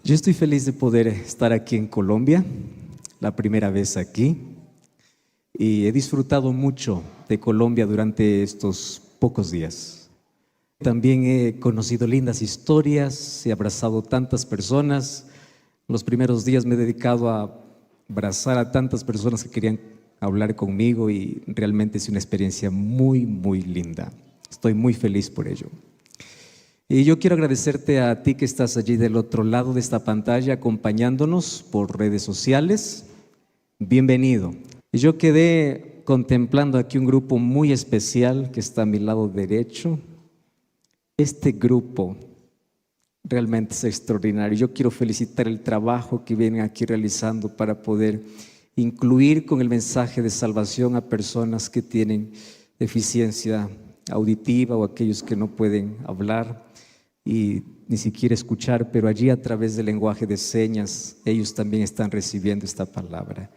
Yo estoy feliz de poder estar aquí en Colombia, la primera vez aquí, y he disfrutado mucho de Colombia durante estos pocos días. También he conocido lindas historias, he abrazado tantas personas. Los primeros días me he dedicado a abrazar a tantas personas que querían hablar conmigo y realmente es una experiencia muy, muy linda. Estoy muy feliz por ello. Y yo quiero agradecerte a ti que estás allí del otro lado de esta pantalla acompañándonos por redes sociales. Bienvenido. Y yo quedé contemplando aquí un grupo muy especial que está a mi lado derecho. Este grupo realmente es extraordinario. Yo quiero felicitar el trabajo que vienen aquí realizando para poder incluir con el mensaje de salvación a personas que tienen deficiencia auditiva o aquellos que no pueden hablar y ni siquiera escuchar, pero allí a través del lenguaje de señas ellos también están recibiendo esta palabra.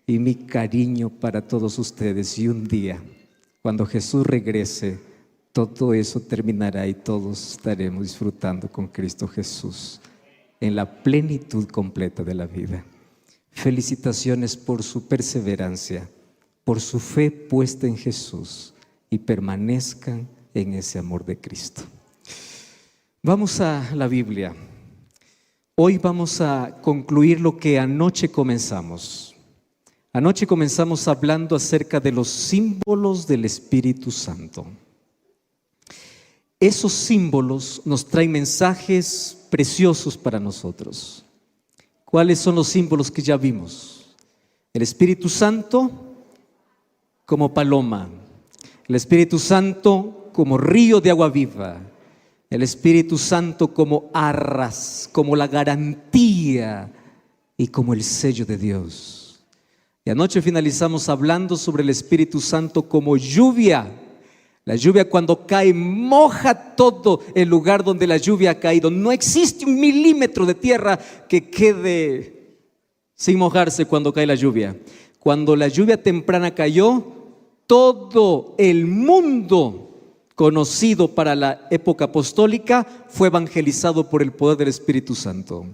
Y mi cariño para todos ustedes, y un día, cuando Jesús regrese, todo eso terminará y todos estaremos disfrutando con Cristo Jesús en la plenitud completa de la vida. Felicitaciones por su perseverancia, por su fe puesta en Jesús y permanezcan en ese amor de Cristo. Vamos a la Biblia. Hoy vamos a concluir lo que anoche comenzamos. Anoche comenzamos hablando acerca de los símbolos del Espíritu Santo. Esos símbolos nos traen mensajes preciosos para nosotros. ¿Cuáles son los símbolos que ya vimos? El Espíritu Santo como paloma, el Espíritu Santo como río de agua viva, el Espíritu Santo como arras, como la garantía y como el sello de Dios. Y anoche finalizamos hablando sobre el Espíritu Santo como lluvia. La lluvia cuando cae moja todo el lugar donde la lluvia ha caído. No existe un milímetro de tierra que quede sin mojarse cuando cae la lluvia. Cuando la lluvia temprana cayó, todo el mundo conocido para la época apostólica fue evangelizado por el poder del Espíritu Santo.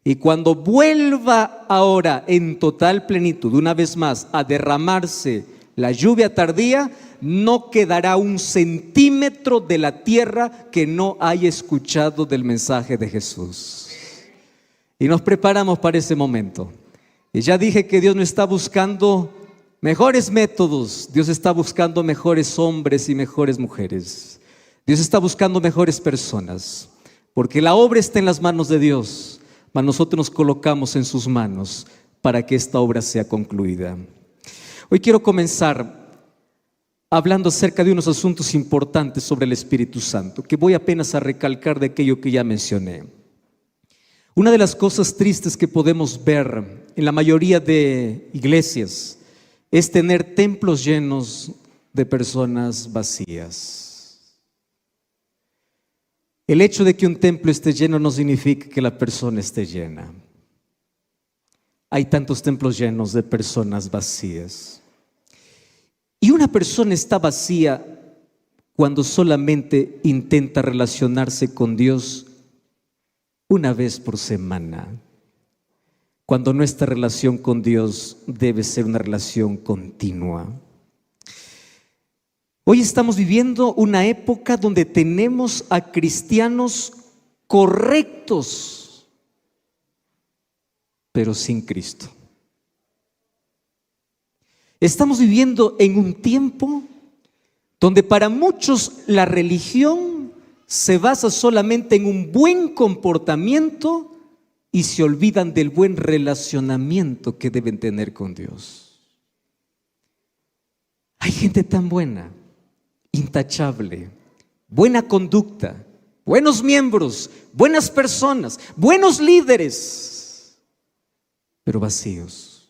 Y cuando vuelva ahora en total plenitud, una vez más, a derramarse la lluvia tardía, no quedará un centímetro de la tierra que no haya escuchado del mensaje de Jesús. Y nos preparamos para ese momento. Y ya dije que Dios no está buscando mejores métodos, Dios está buscando mejores hombres y mejores mujeres. Dios está buscando mejores personas, porque la obra está en las manos de Dios, mas nosotros nos colocamos en sus manos para que esta obra sea concluida. Hoy quiero comenzar hablando acerca de unos asuntos importantes sobre el Espíritu Santo, que voy apenas a recalcar de aquello que ya mencioné. Una de las cosas tristes que podemos ver en la mayoría de iglesias es tener templos llenos de personas vacías. El hecho de que un templo esté lleno no significa que la persona esté llena. Hay tantos templos llenos de personas vacías. Y una persona está vacía cuando solamente intenta relacionarse con Dios una vez por semana. Cuando nuestra relación con Dios debe ser una relación continua. Hoy estamos viviendo una época donde tenemos a cristianos correctos, pero sin Cristo. Estamos viviendo en un tiempo donde para muchos la religión se basa solamente en un buen comportamiento y se olvidan del buen relacionamiento que deben tener con Dios. Hay gente tan buena, intachable, buena conducta, buenos miembros, buenas personas, buenos líderes, pero vacíos.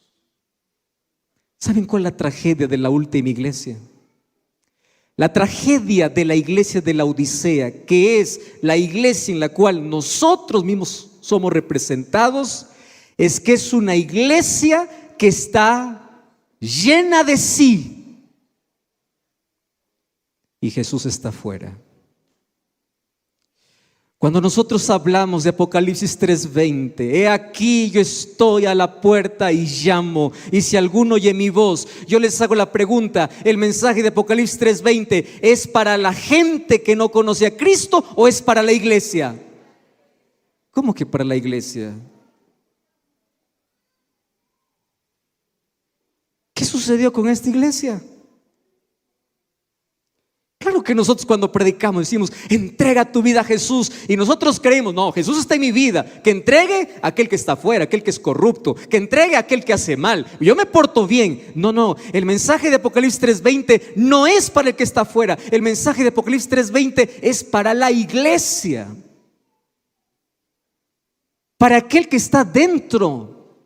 ¿Saben cuál es la tragedia de la última iglesia? La tragedia de la iglesia de la Odisea, que es la iglesia en la cual nosotros mismos somos representados, es que es una iglesia que está llena de sí y Jesús está fuera. Cuando nosotros hablamos de Apocalipsis 3:20, he aquí yo estoy a la puerta y llamo, y si alguno oye mi voz, yo les hago la pregunta, ¿el mensaje de Apocalipsis 3:20 es para la gente que no conoce a Cristo o es para la iglesia? ¿Cómo que para la iglesia? ¿Qué sucedió con esta iglesia? Claro que nosotros cuando predicamos decimos, entrega tu vida a Jesús, y nosotros creemos, no, Jesús está en mi vida, que entregue a aquel que está afuera, aquel que es corrupto, que entregue a aquel que hace mal, yo me porto bien. No, el mensaje de Apocalipsis 3:20 no es para el que está afuera, el mensaje de Apocalipsis 3:20 es para la iglesia, para aquel que está dentro.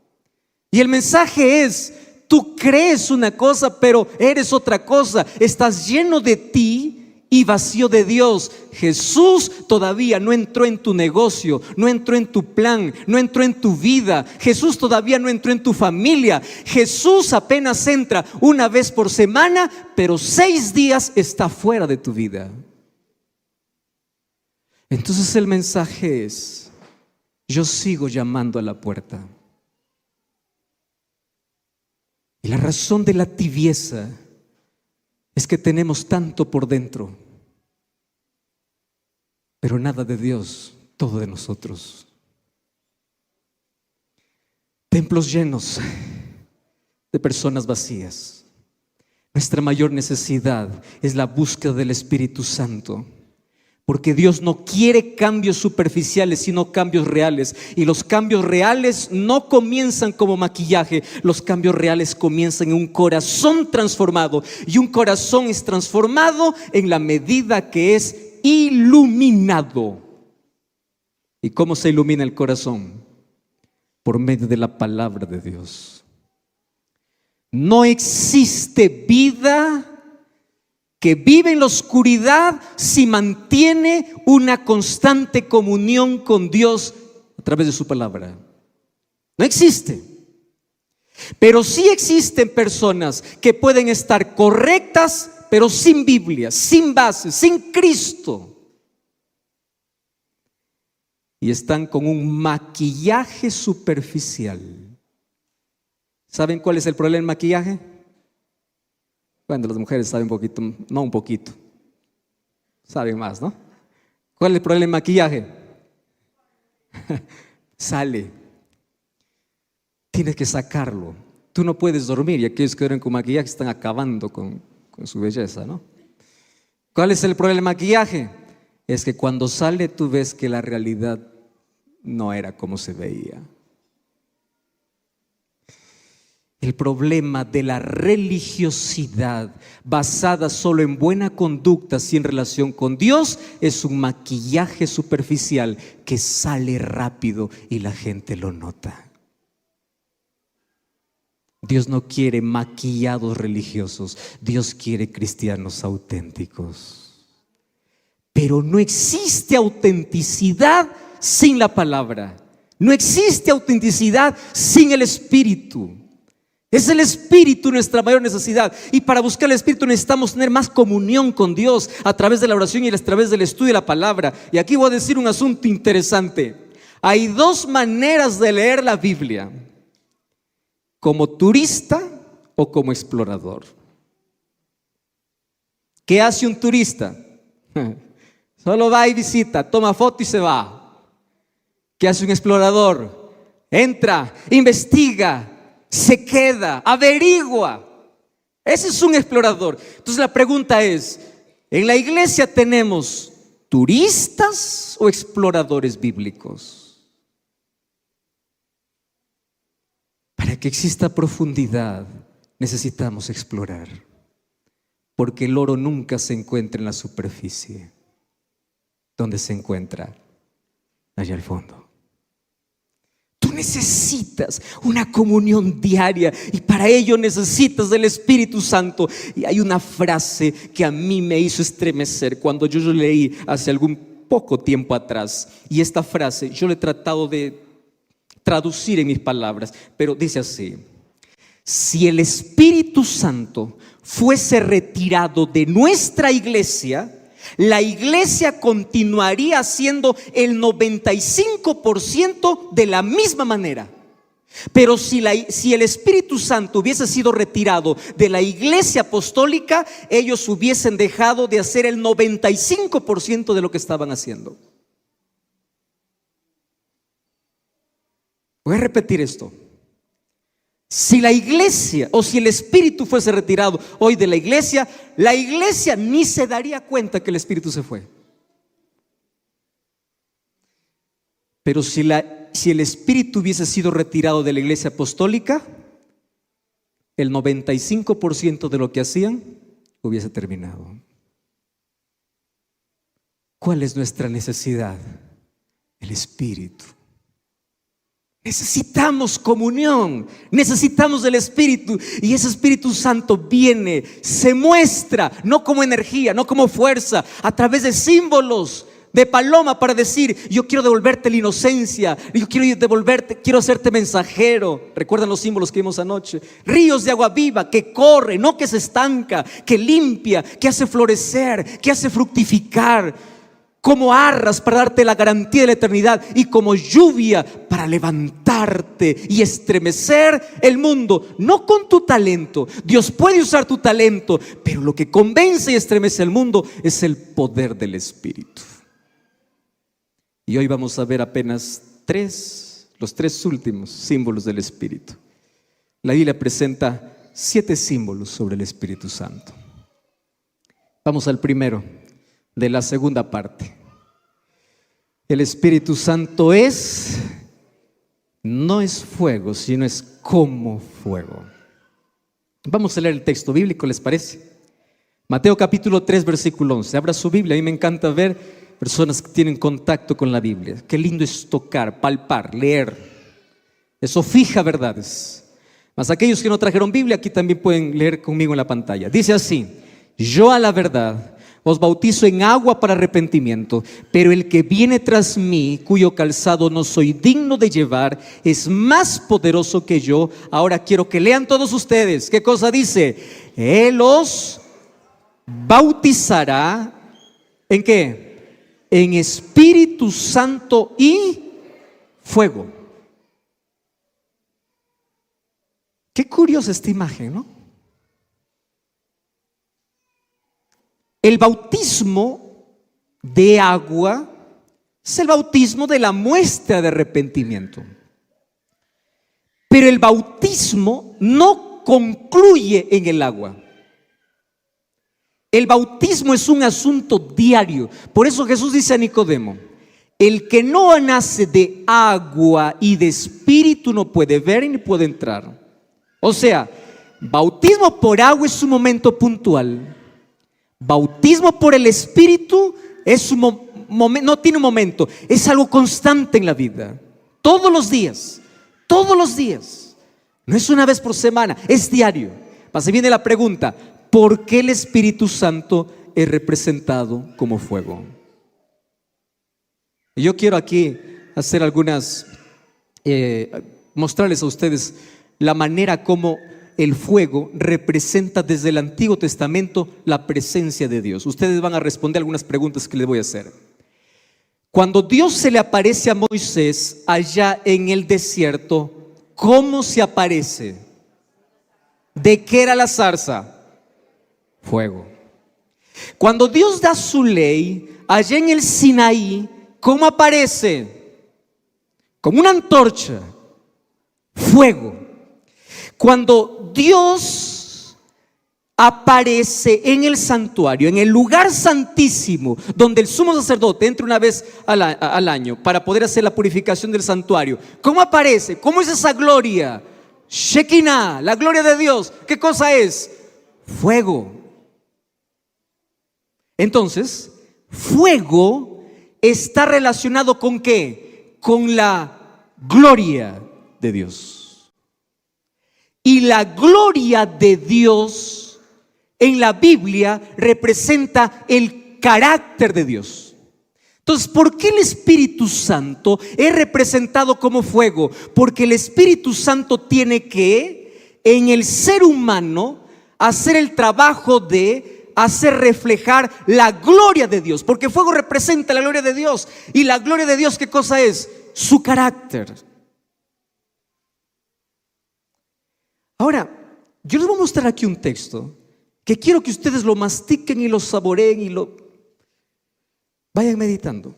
Y el mensaje es: tú crees una cosa, pero eres otra cosa. Estás lleno de ti y vacío de Dios. Jesús todavía no entró en tu negocio, no entró en tu plan, no entró en tu vida. Jesús todavía no entró en tu familia. Jesús apenas entra una vez por semana, pero 6 días está fuera de tu vida. Entonces el mensaje es: yo sigo llamando a la puerta. Y la razón de la tibieza es que tenemos tanto por dentro, pero nada de Dios, todo de nosotros. Templos llenos de personas vacías. Nuestra mayor necesidad es la búsqueda del Espíritu Santo. Porque Dios no quiere cambios superficiales, sino cambios reales. Y los cambios reales no comienzan como maquillaje. Los cambios reales comienzan en un corazón transformado. Y un corazón es transformado en la medida que es iluminado. ¿Y cómo se ilumina el corazón? Por medio de la palabra de Dios. No existe vida que vive en la oscuridad si mantiene una constante comunión con Dios a través de su palabra. No existe. Pero sí existen personas que pueden estar correctas, pero sin Biblia, sin base, sin Cristo. Y están con un maquillaje superficial. ¿Saben cuál es el problema del maquillaje? Bueno, las mujeres saben un poquito, no un poquito, saben más, ¿no? ¿Cuál es el problema del maquillaje? Sale. Tienes que sacarlo. Tú no puedes dormir, y aquellos que duermen con maquillaje están acabando con su belleza, ¿no? ¿Cuál es el problema del maquillaje? Es que cuando sale tú ves que la realidad no era como se veía. El problema de la religiosidad basada solo en buena conducta sin relación con Dios es un maquillaje superficial que sale rápido y la gente lo nota. Dios no quiere maquillados religiosos, Dios quiere cristianos auténticos. Pero no existe autenticidad sin la palabra, no existe autenticidad sin el Espíritu. Es el Espíritu nuestra mayor necesidad, y para buscar el Espíritu necesitamos tener más comunión con Dios a través de la oración y a través del estudio de la palabra. Y aquí voy a decir un asunto interesante. Hay 2 maneras de leer la Biblia: como turista o como explorador. ¿Qué hace un turista? Solo va y visita, toma foto y se va. ¿Qué hace un explorador? Entra, investiga, se queda, averigua. Ese es un explorador. Entonces la pregunta es: ¿en la iglesia tenemos turistas o exploradores bíblicos? Para que exista profundidad necesitamos explorar, porque el oro nunca se encuentra en la superficie. ¿Dónde se encuentra? Allá al fondo. Tú necesitas una comunión diaria, y para ello necesitas del Espíritu Santo. Y hay una frase que a mí me hizo estremecer cuando yo leí hace algún poco tiempo atrás, y esta frase yo la he tratado de traducir en mis palabras, pero dice así: si el Espíritu Santo fuese retirado de nuestra iglesia, la iglesia continuaría siendo el 95% de la misma manera. Pero si el Espíritu Santo hubiese sido retirado de la iglesia apostólica, ellos hubiesen dejado de hacer el 95% de lo que estaban haciendo. Voy a repetir esto. Si la iglesia o si el Espíritu fuese retirado hoy de la iglesia ni se daría cuenta que el Espíritu se fue. Pero si el Espíritu hubiese sido retirado de la iglesia apostólica, el 95% de lo que hacían hubiese terminado. ¿Cuál es nuestra necesidad? El Espíritu. Necesitamos comunión, necesitamos del Espíritu, y ese Espíritu Santo viene, se muestra, no como energía, no como fuerza, a través de símbolos de paloma para decir: yo quiero devolverte la inocencia, yo quiero hacerte mensajero. ¿Recuerdan los símbolos que vimos anoche? Ríos de agua viva que corre, no que se estanca, que limpia, que hace florecer, que hace fructificar. Como arras para darte la garantía de la eternidad, y como lluvia para levantarte y estremecer el mundo. No con tu talento, Dios puede usar tu talento, pero lo que convence y estremece el mundo es el poder del Espíritu. Y hoy vamos a ver apenas los tres últimos símbolos del Espíritu. La Biblia presenta 7 símbolos sobre el Espíritu Santo. Vamos al primero de la segunda parte. El Espíritu Santo no es fuego, sino es como fuego. Vamos a leer el texto bíblico, ¿les parece? Mateo capítulo 3, versículo 11. Abra su Biblia. A mí me encanta ver personas que tienen contacto con la Biblia. Qué lindo es tocar, palpar, leer. Eso fija verdades. Mas aquellos que no trajeron Biblia, aquí también pueden leer conmigo en la pantalla. Dice así: yo a la verdad os bautizo en agua para arrepentimiento, pero el que viene tras mí, cuyo calzado no soy digno de llevar, es más poderoso que yo. Ahora quiero que lean todos ustedes. ¿Qué cosa dice? Él os bautizará ¿en qué? En Espíritu Santo y fuego. Qué curiosa esta imagen, ¿no? El bautismo de agua es el bautismo de la muestra de arrepentimiento. Pero el bautismo no concluye en el agua. El bautismo es un asunto diario. Por eso Jesús dice a Nicodemo: el que no nace de agua y de espíritu no puede ver ni puede entrar. O sea, bautismo por agua es un momento puntual. Bautismo por el Espíritu es no tiene un momento, es algo constante en la vida. Todos los días. No es una vez por semana, es diario. Así viene la pregunta: ¿por qué el Espíritu Santo es representado como fuego? Y yo quiero aquí hacer mostrarles a ustedes la manera como el fuego representa desde el Antiguo Testamento la presencia de Dios. Ustedes van a responder algunas preguntas que les voy a hacer. Cuando Dios se le aparece a Moisés allá en el desierto, ¿cómo se aparece? ¿De qué era la zarza? Fuego. Cuando Dios da su ley allá en el Sinaí, ¿cómo aparece? Como una antorcha. Fuego. Cuando Dios aparece en el santuario, en el lugar santísimo, donde el sumo sacerdote entra una vez al año para poder hacer la purificación del santuario, ¿cómo aparece? ¿Cómo es esa gloria? Shekinah, la gloria de Dios. ¿Qué cosa es? Fuego. Entonces, fuego está relacionado ¿con qué? Con la gloria de Dios. Y la gloria de Dios en la Biblia representa el carácter de Dios. Entonces, ¿por qué el Espíritu Santo es representado como fuego? Porque el Espíritu Santo tiene que, en el ser humano, hacer el trabajo de hacer reflejar la gloria de Dios, porque el fuego representa la gloria de Dios. Y la gloria de Dios, ¿qué cosa es? Su carácter. Ahora, yo les voy a mostrar aquí un texto que quiero que ustedes lo mastiquen y lo saboreen y lo vayan meditando.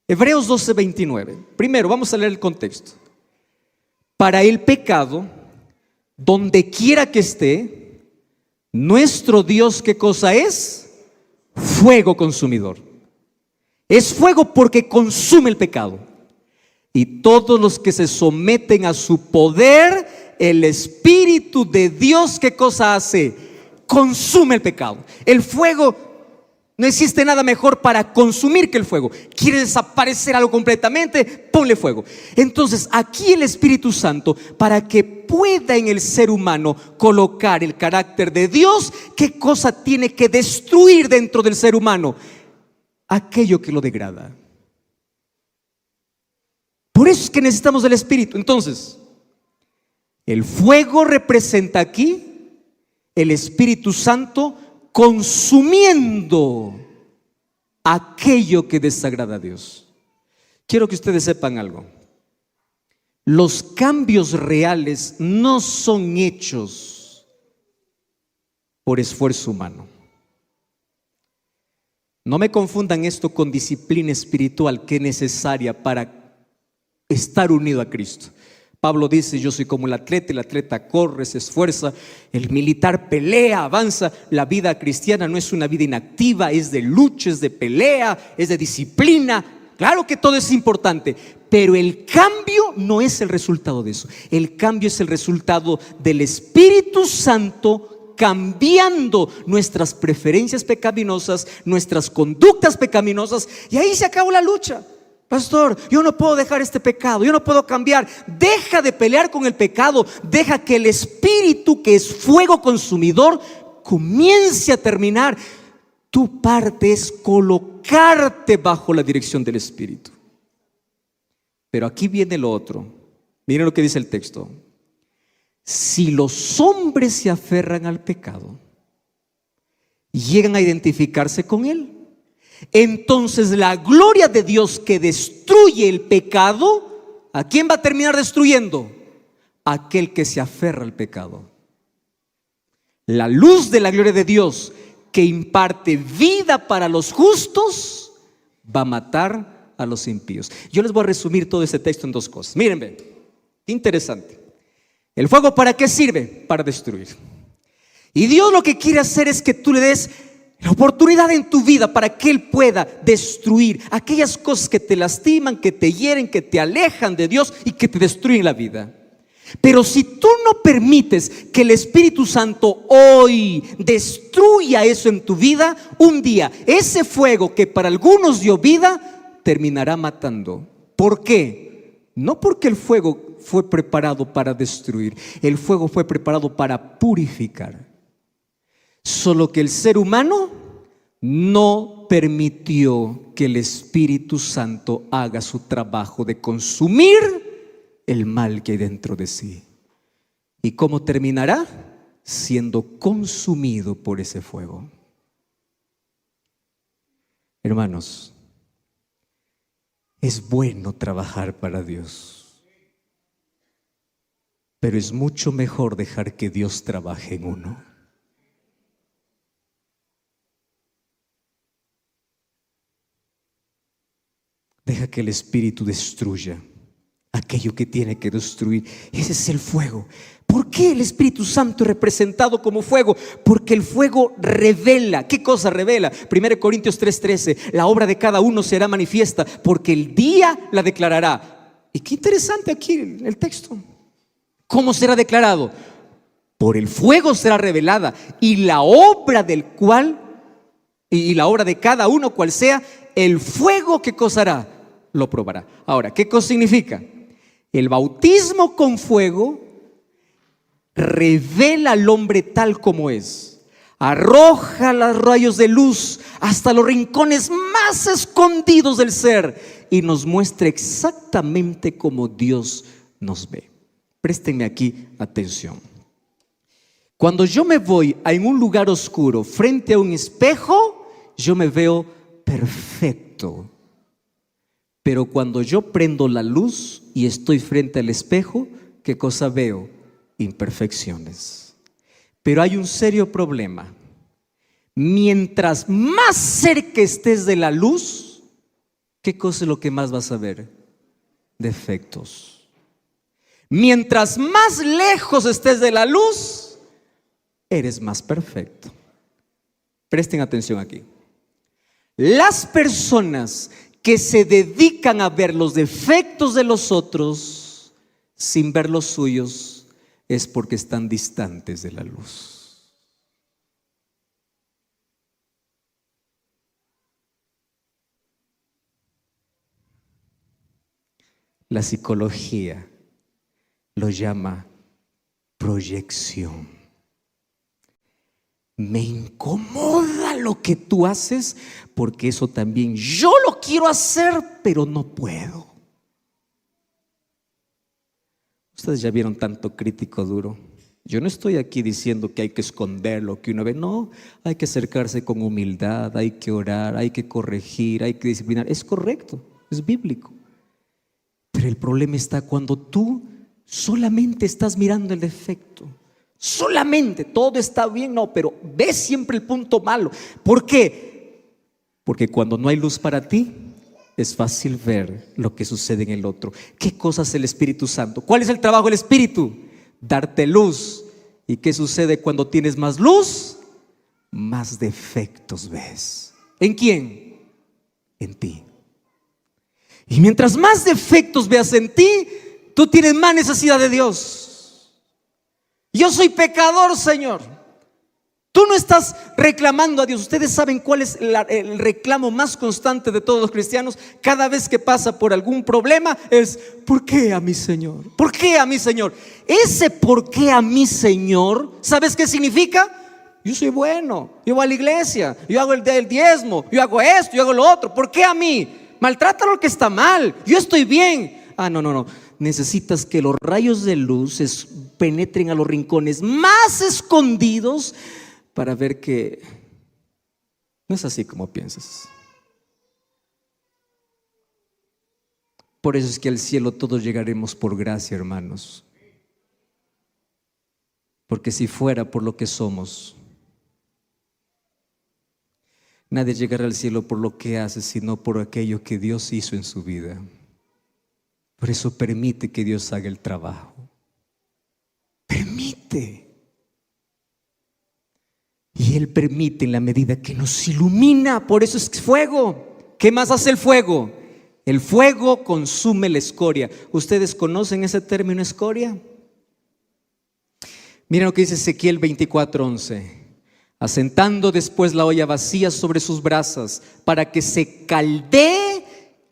Hebreos 12:29. Primero, vamos a leer el contexto. Para el pecado, donde quiera que esté, nuestro Dios, ¿qué cosa es? Fuego consumidor. Es fuego porque consume el pecado. Y todos los que se someten a su poder, el Espíritu de Dios, ¿qué cosa hace? Consume el pecado. El fuego, no existe nada mejor para consumir que el fuego. ¿Quiere desaparecer algo completamente? Ponle fuego. Entonces, aquí el Espíritu Santo, para que pueda en el ser humano colocar el carácter de Dios, ¿qué cosa tiene que destruir dentro del ser humano? Aquello que lo degrada. Por eso es que necesitamos del Espíritu. Entonces, el fuego representa aquí el Espíritu Santo consumiendo aquello que desagrada a Dios. Quiero que ustedes sepan algo. Los cambios reales no son hechos por esfuerzo humano. No me confundan esto con disciplina espiritual que es necesaria para estar unido a Cristo. Pablo dice: yo soy como el atleta corre, se esfuerza, el militar pelea, avanza. La vida cristiana no es una vida inactiva, es de lucha, es de pelea, es de disciplina. Claro que todo es importante, pero el cambio no es el resultado de eso. El cambio es el resultado del Espíritu Santo cambiando nuestras preferencias pecaminosas, nuestras conductas pecaminosas, y ahí se acabó la lucha. Pastor, yo no puedo dejar este pecado, yo no puedo cambiar. Deja de pelear con el pecado, deja que el Espíritu, que es fuego consumidor, comience a terminar. Tu parte es colocarte bajo la dirección del Espíritu. Pero aquí viene lo otro. Miren lo que dice el texto. Si los hombres se aferran al pecado, llegan a identificarse con él, entonces la gloria de Dios que destruye el pecado, ¿a quién va a terminar destruyendo? Aquel que se aferra al pecado. La luz de la gloria de Dios que imparte vida para los justos va a matar a los impíos. Yo les voy a resumir todo este texto en dos cosas. Miren, ven, qué interesante. ¿El fuego para qué sirve? Para destruir. Y Dios lo que quiere hacer es que tú le des la oportunidad en tu vida para que Él pueda destruir aquellas cosas que te lastiman, que te hieren, que te alejan de Dios y que te destruyen la vida. Pero si tú no permites que el Espíritu Santo hoy destruya eso en tu vida, un día ese fuego que para algunos dio vida terminará matando. ¿Por qué? No porque el fuego fue preparado para destruir, el fuego fue preparado para purificar. Solo que el ser humano no permitió que el Espíritu Santo haga su trabajo de consumir el mal que hay dentro de sí. ¿Y cómo terminará? Siendo consumido por ese fuego. Hermanos, es bueno trabajar para Dios, pero es mucho mejor dejar que Dios trabaje en uno. Deja que el Espíritu destruya aquello que tiene que destruir. Ese es el fuego. ¿Por qué el Espíritu Santo es representado como fuego? Porque el fuego revela. ¿Qué cosa revela? 1 Corintios 3:13. La obra de cada uno será manifiesta, porque el día la declarará. Y qué interesante aquí el texto. ¿Cómo será declarado? Por el fuego será revelada, y la obra del cual, y la obra de cada uno cual sea, el fuego, ¿qué cosa hará? Lo probará. Ahora, ¿qué cosa significa? El bautismo con fuego revela al hombre tal como es. Arroja los rayos de luz hasta los rincones más escondidos del ser y nos muestra exactamente como Dios nos ve. Préstenme aquí atención. Cuando yo me voy a en un lugar oscuro frente a un espejo, yo me veo perfecto. Pero cuando yo prendo la luz y estoy frente al espejo, ¿qué cosa veo? Imperfecciones. Pero hay un serio problema. Mientras más cerca estés de la luz, ¿qué cosa es lo que más vas a ver? Defectos. Mientras más lejos estés de la luz, eres más perfecto. Presten atención aquí. Las personas que se dedican a ver los defectos de los otros sin ver los suyos es porque están distantes de la luz. La psicología lo llama proyección. Me incomoda lo que tú haces porque eso también yo lo quiero hacer, pero no puedo. Ustedes ya vieron tanto crítico duro. Yo no estoy aquí diciendo que hay que esconder lo que uno ve. No, hay que acercarse con humildad, hay que orar, hay que corregir, hay que disciplinar. Es correcto, es bíblico. Pero el problema está cuando tú solamente estás mirando el defecto. Solamente, todo está bien, no, pero ves siempre el punto malo. ¿Por qué? Porque cuando no hay luz para ti, es fácil ver lo que sucede en el otro. ¿Qué cosa es el Espíritu Santo? ¿Cuál es el trabajo del Espíritu? Darte luz. ¿Y qué sucede cuando tienes más luz? Más defectos ves. ¿En quién? En ti. Y mientras más defectos veas en ti, tú tienes más necesidad de Dios. Yo soy pecador, Señor. Tú no estás reclamando a Dios. Ustedes saben cuál es el reclamo más constante de todos los cristianos. Cada vez que pasa por algún problema es: ¿por qué a mí, Señor? ¿Por qué a mí, Señor? Ese ¿por qué a mí, Señor? ¿Sabes qué significa? Yo soy bueno, yo voy a la iglesia, yo hago el diezmo, yo hago esto, yo hago lo otro. ¿Por qué a mí? Maltrata lo que está mal, yo estoy bien. No. Necesitas que los rayos de luz penetren a los rincones más escondidos para ver que no es así como piensas. Por eso es que al cielo todos llegaremos por gracia, hermanos. Porque si fuera por lo que somos, nadie llegará al cielo por lo que hace, sino por aquello que Dios hizo en su vida. Por eso permite que Dios haga el trabajo. Permite. Y Él permite en la medida que nos ilumina. Por eso es fuego. ¿Qué más hace el fuego? El fuego consume la escoria. ¿Ustedes conocen ese término escoria? Miren lo que dice Ezequiel 24:11. Asentando después la olla vacía sobre sus brasas, para que se caldee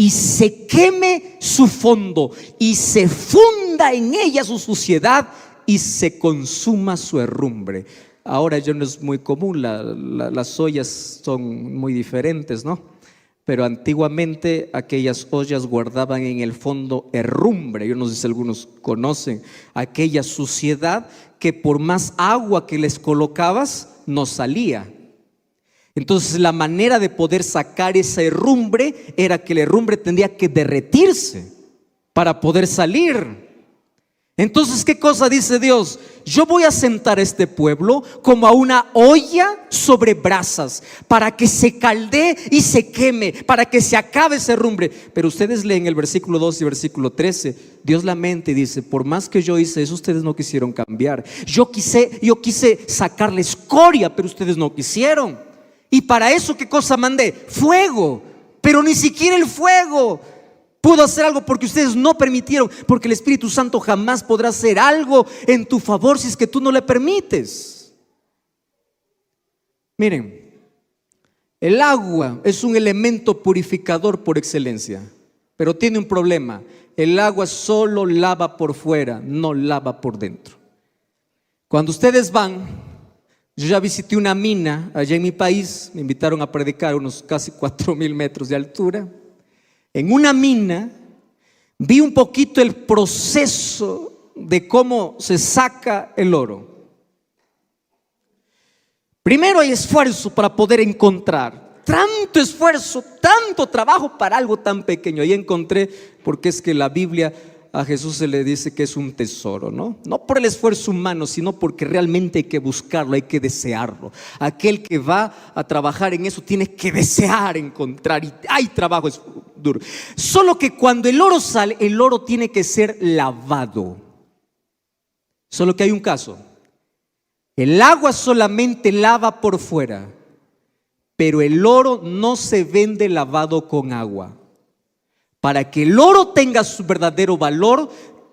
y se queme su fondo, y se funda en ella su suciedad, y se consuma su herrumbre. Ahora ya no es muy común, las ollas son muy diferentes, ¿no? Pero antiguamente aquellas ollas guardaban en el fondo herrumbre. Yo no sé si algunos conocen aquella suciedad que por más agua que les colocabas no salía. Entonces la manera de poder sacar esa herrumbre era que la herrumbre tendría que derretirse para poder salir. Entonces, ¿qué cosa dice Dios? Yo voy a sentar a este pueblo como a una olla sobre brasas, para que se caldee y se queme, para que se acabe esa herrumbre. Pero ustedes leen el versículo 2 y versículo 13. Dios lamenta y dice: por más que yo hice eso, ustedes no quisieron cambiar. Yo quise sacar la escoria, pero ustedes no quisieron. Y para eso, ¿qué cosa mandé? Fuego. Pero ni siquiera el fuego pudo hacer algo porque ustedes no permitieron. Porque el Espíritu Santo jamás podrá hacer algo en tu favor si es que tú no le permites. Miren, el agua es un elemento purificador por excelencia, pero tiene un problema. El agua solo lava por fuera, no lava por dentro. Cuando ustedes van, yo ya visité una mina allá en mi país, me invitaron a predicar unos casi 4,000 metros de altura. En una mina vi un poquito el proceso de cómo se saca el oro. Primero hay esfuerzo para poder encontrar. Tanto esfuerzo, tanto trabajo para algo tan pequeño. Ahí encontré, porque es que la Biblia a Jesús se le dice que es un tesoro, ¿no? No por el esfuerzo humano, sino porque realmente hay que buscarlo, hay que desearlo. Aquel que va a trabajar en eso tiene que desear encontrar, y hay trabajo, es duro. Solo que cuando el oro sale, el oro tiene que ser lavado. Solo que hay un caso. El agua solamente lava por fuera, pero el oro no se vende lavado con agua. Para que el oro tenga su verdadero valor,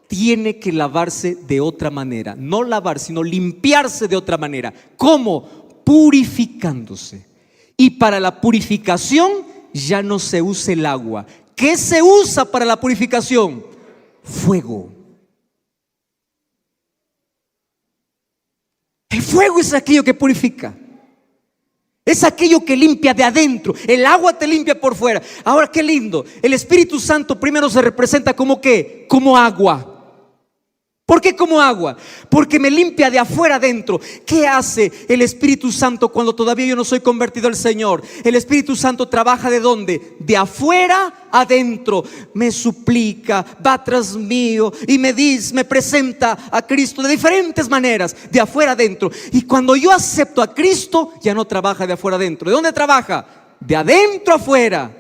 tiene que lavarse de otra manera. No lavar, sino limpiarse de otra manera. ¿Cómo? Purificándose. Y para la purificación ya no se usa el agua. ¿Qué se usa para la purificación? Fuego. El fuego es aquello que purifica. Es aquello que limpia de adentro. El agua te limpia por fuera. Ahora, qué lindo. El Espíritu Santo primero se representa como ¿qué? Como agua. ¿Por qué como agua? Porque me limpia de afuera adentro. ¿Qué hace el Espíritu Santo cuando todavía yo no soy convertido al Señor? El Espíritu Santo trabaja ¿de dónde? De afuera adentro. Me suplica, va tras mío y me dice, me presenta a Cristo de diferentes maneras, de afuera adentro. Y cuando yo acepto a Cristo, ya no trabaja de afuera adentro. ¿De dónde trabaja? De adentro afuera.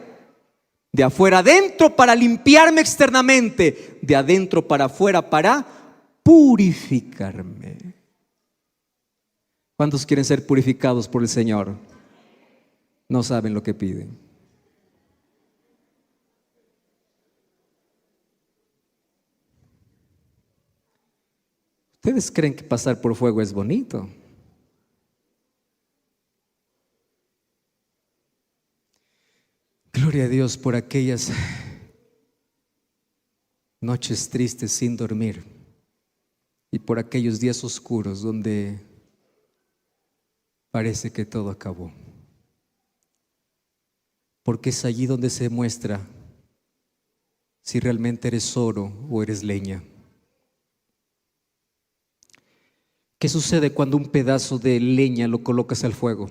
De afuera adentro para limpiarme externamente, de adentro para afuera para purificarme. ¿Cuántos quieren ser purificados por el Señor? No saben lo que piden. ¿Ustedes creen que pasar por fuego es bonito? Gloria a Dios por aquellas noches tristes sin dormir. Y por aquellos días oscuros donde parece que todo acabó. Porque es allí donde se muestra si realmente eres oro o eres leña. ¿Qué sucede cuando un pedazo de leña lo colocas al fuego?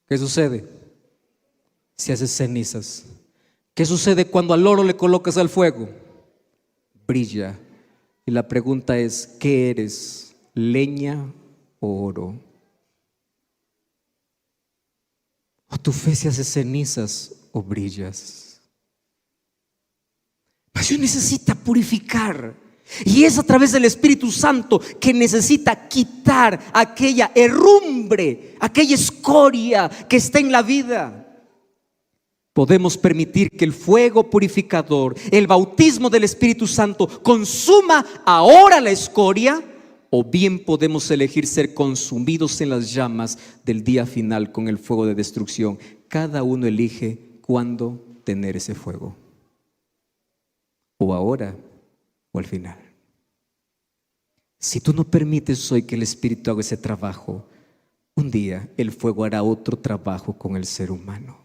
¿Qué sucede? Se hace cenizas. ¿Qué sucede cuando al oro le colocas al fuego? Brilla. Y la pregunta es, ¿qué eres? ¿Leña o oro? ¿O tu fe se hace cenizas o brillas? Mas Dios necesita purificar. Y es a través del Espíritu Santo que necesita quitar aquella herrumbre, aquella escoria que está en la vida. Podemos permitir que el fuego purificador, el bautismo del Espíritu Santo consuma ahora la escoria, o bien podemos elegir ser consumidos en las llamas del día final con el fuego de destrucción. Cada uno elige cuándo tener ese fuego, o ahora o al final. Si tú no permites hoy que el Espíritu haga ese trabajo, un día el fuego hará otro trabajo con el ser humano.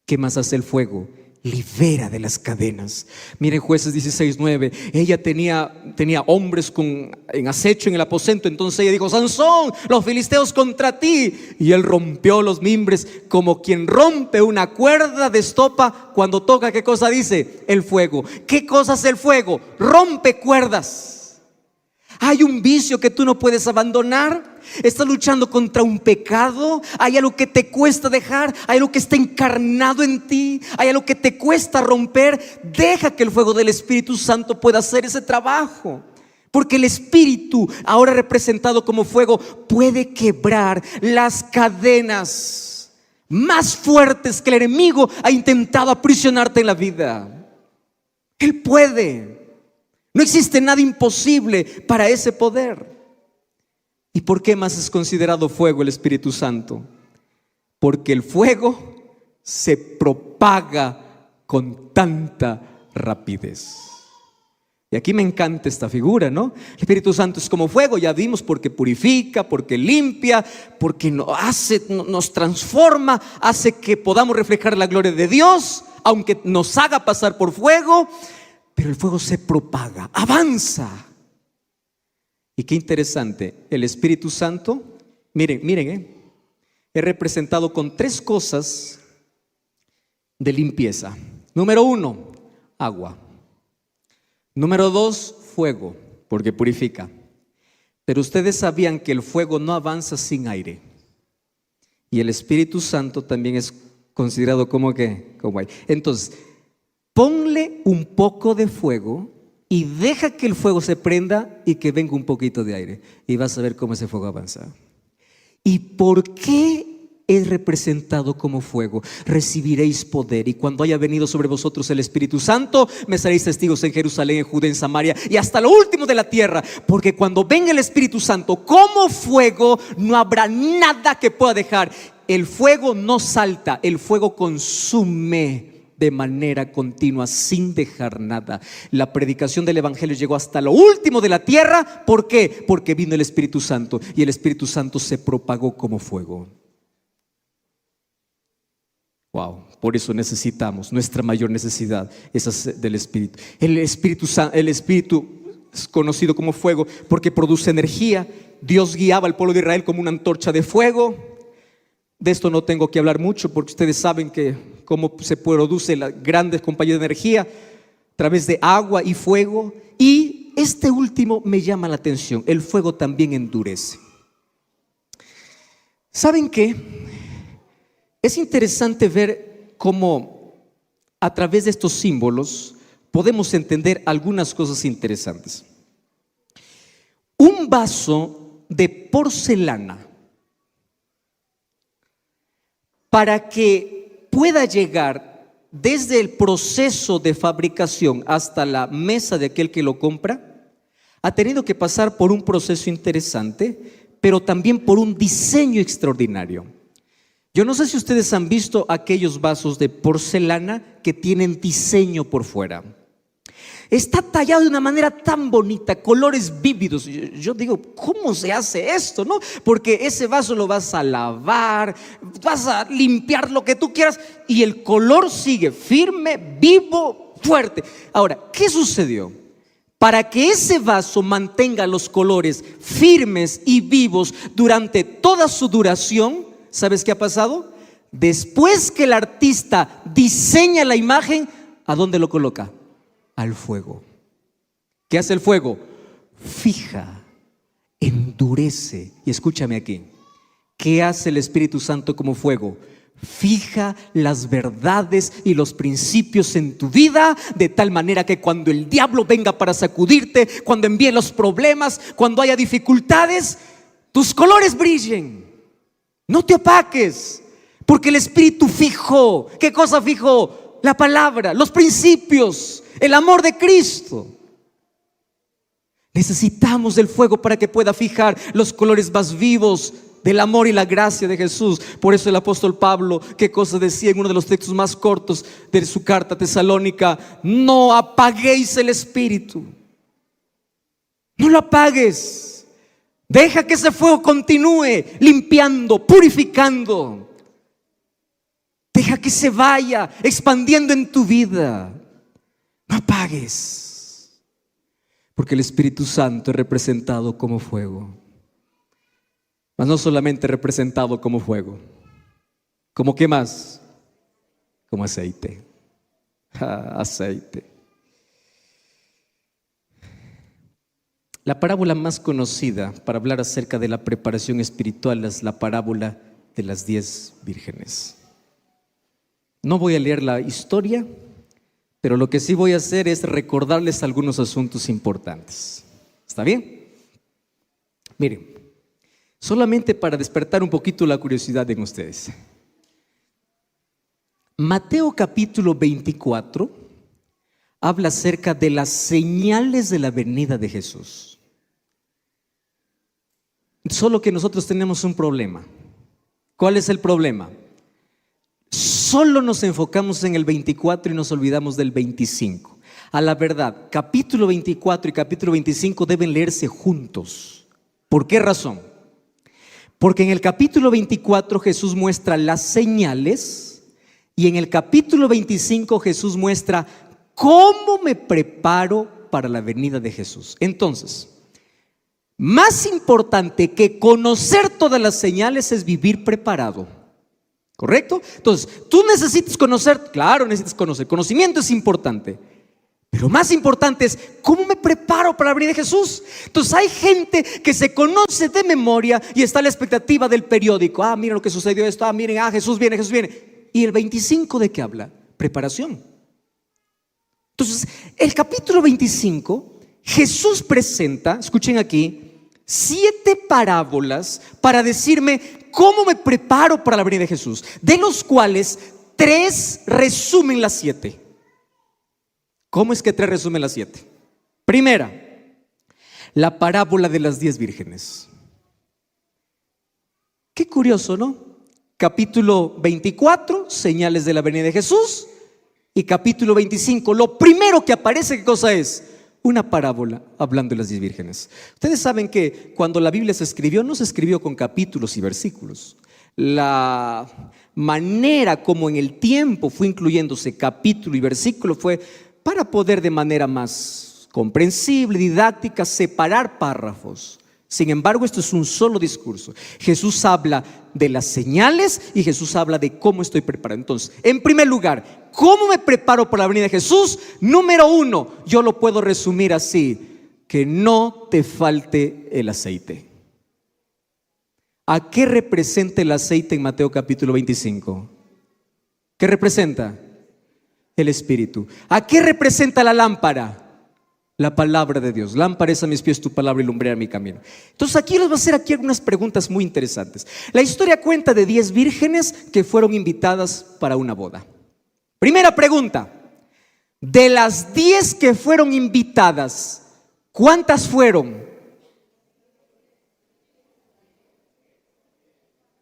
¿Qué más hace el fuego? Libera de las cadenas. Miren Jueces 16:9. Ella tenía hombres en acecho en el aposento. Entonces ella dijo: Sansón, los filisteos contra ti. Y él rompió los mimbres como quien rompe una cuerda de estopa cuando toca. ¿Qué cosa dice? El fuego. ¿Qué cosa hace el fuego? Rompe cuerdas. Hay un vicio que tú no puedes abandonar. Estás luchando contra un pecado. Hay algo que te cuesta dejar. Hay algo que está encarnado en ti. Hay algo que te cuesta romper. Deja que el fuego del Espíritu Santo pueda hacer ese trabajo. Porque el Espíritu, ahora representado como fuego, puede quebrar las cadenas más fuertes que el enemigo ha intentado aprisionarte en la vida. Él puede. No existe nada imposible para ese poder. ¿Y por qué más es considerado fuego el Espíritu Santo? Porque el fuego se propaga con tanta rapidez. Y aquí me encanta esta figura, ¿no? El Espíritu Santo es como fuego, ya vimos, porque purifica, porque limpia, porque nos transforma, hace que podamos reflejar la gloria de Dios, aunque nos haga pasar por fuego. Pero el fuego se propaga, avanza. Y qué interesante, el Espíritu Santo, miren, es representado con 3 cosas de limpieza. Número 1, agua. Número 2, fuego, porque purifica. Pero ustedes sabían que el fuego no avanza sin aire. Y el Espíritu Santo también es considerado como aire. Entonces, ponle un poco de fuego y deja que el fuego se prenda y que venga un poquito de aire. Y vas a ver cómo ese fuego avanza. ¿Y por qué es representado como fuego? Recibiréis poder, y cuando haya venido sobre vosotros el Espíritu Santo, me seréis testigos en Jerusalén, en Judea, en Samaria y hasta lo último de la tierra. Porque cuando venga el Espíritu Santo como fuego, no habrá nada que pueda dejar. El fuego no salta, el fuego consume de manera continua, sin dejar nada. La predicación del Evangelio llegó hasta lo último de la tierra. ¿Por qué? Porque vino el Espíritu Santo, y el Espíritu Santo se propagó como fuego. Wow, por eso necesitamos, nuestra mayor necesidad es del Espíritu. El Espíritu es conocido como fuego porque produce energía. Dios guiaba al pueblo de Israel como una antorcha de fuego. De esto no tengo que hablar mucho, porque ustedes saben que cómo se produce la grandes compañías de energía a través de agua y fuego. Y este último me llama la atención: el fuego también endurece. ¿Saben qué? Es interesante ver cómo a través de estos símbolos podemos entender algunas cosas interesantes. Un vaso de porcelana, para que pueda llegar desde el proceso de fabricación hasta la mesa de aquel que lo compra, ha tenido que pasar por un proceso interesante, pero también por un diseño extraordinario. Yo no sé si ustedes han visto aquellos vasos de porcelana que tienen diseño por fuera. Está tallado de una manera tan bonita, colores vívidos. Yo digo, ¿cómo se hace esto? ¿No? Porque ese vaso lo vas a lavar, vas a limpiar lo que tú quieras, y el color sigue firme, vivo, fuerte. Ahora, ¿qué sucedió? Para que ese vaso mantenga los colores firmes y vivos durante toda su duración, ¿sabes qué ha pasado? Después que el artista diseña la imagen, ¿a dónde lo coloca? Al fuego. ¿Qué hace el fuego? Fija, endurece. Y escúchame aquí, ¿qué hace el Espíritu Santo como fuego? Fija las verdades y los principios en tu vida, de tal manera que cuando el diablo venga para sacudirte, cuando envíe los problemas, cuando haya dificultades, tus colores brillen. No te opaques, porque el Espíritu fijó. ¿Qué cosa fijó? La palabra, los principios, el amor de Cristo. Necesitamos del fuego para que pueda fijar los colores más vivos del amor y la gracia de Jesús. Por eso el apóstol Pablo, ¿qué cosa decía en uno de los textos más cortos de su carta a Tesalónica? No apaguéis el Espíritu. No lo apagues. Deja que ese fuego continúe limpiando, purificando. Deja que se vaya expandiendo en tu vida. No apagues, porque el Espíritu Santo es representado como fuego. Mas no solamente representado como fuego. ¿Cómo qué más? Como aceite. Aceite. La parábola más conocida para hablar acerca de la preparación espiritual es la parábola de las 10 vírgenes. No voy a leer la historia, pero lo que sí voy a hacer es recordarles algunos asuntos importantes. ¿Está bien? Miren, solamente para despertar un poquito la curiosidad en ustedes. Mateo capítulo 24 habla acerca de las señales de la venida de Jesús. Solo que nosotros tenemos un problema. ¿Cuál es el problema? Solo nos enfocamos en el 24 y nos olvidamos del 25. A la verdad, capítulo 24 y capítulo 25 deben leerse juntos. ¿Por qué razón? Porque en el capítulo 24 Jesús muestra las señales, y en el capítulo 25 Jesús muestra cómo me preparo para la venida de Jesús. Entonces, Más importante que conocer todas las señales es vivir preparado. ¿Correcto? Entonces, tú necesitas conocer, claro, necesitas conocer. Conocimiento es importante. Pero más importante es, ¿cómo me preparo para la venida de Jesús? Entonces hay gente que se conoce de memoria y está a la expectativa del periódico. Miren lo que sucedió esto. Miren, Jesús viene, Jesús viene. ¿Y el 25 de qué habla? Preparación. Entonces, el capítulo 25, Jesús presenta, escuchen aquí, 7 parábolas para decirme cómo me preparo para la venida de Jesús, de los cuales 3 resumen las 7. ¿Cómo es que 3 resumen las 7? Primera, la parábola de las 10 vírgenes. Qué curioso, ¿no? Capítulo 24, señales de la venida de Jesús. Y capítulo 25, lo primero que aparece, ¿qué cosa es? Una parábola hablando de las 10 vírgenes. Ustedes saben que cuando la Biblia se escribió, no se escribió con capítulos y versículos. La manera como en el tiempo fue incluyéndose capítulo y versículo fue para poder de manera más comprensible, didáctica, separar párrafos. Sin embargo, esto es un solo discurso. Jesús habla de las señales y Jesús habla de cómo estoy preparado. Entonces, en primer lugar, ¿cómo me preparo para la venida de Jesús? Número 1, yo lo puedo resumir así: que no te falte el aceite. ¿A qué representa el aceite en Mateo capítulo 25? ¿Qué representa? El Espíritu. ¿A qué representa la lámpara? La palabra de Dios. Lámpara es a mis pies tu palabra y lumbrera mi camino. Entonces aquí les voy a hacer algunas preguntas muy interesantes. La historia cuenta de 10 vírgenes que fueron invitadas para una boda. Primera pregunta: de las 10 que fueron invitadas, ¿cuántas fueron?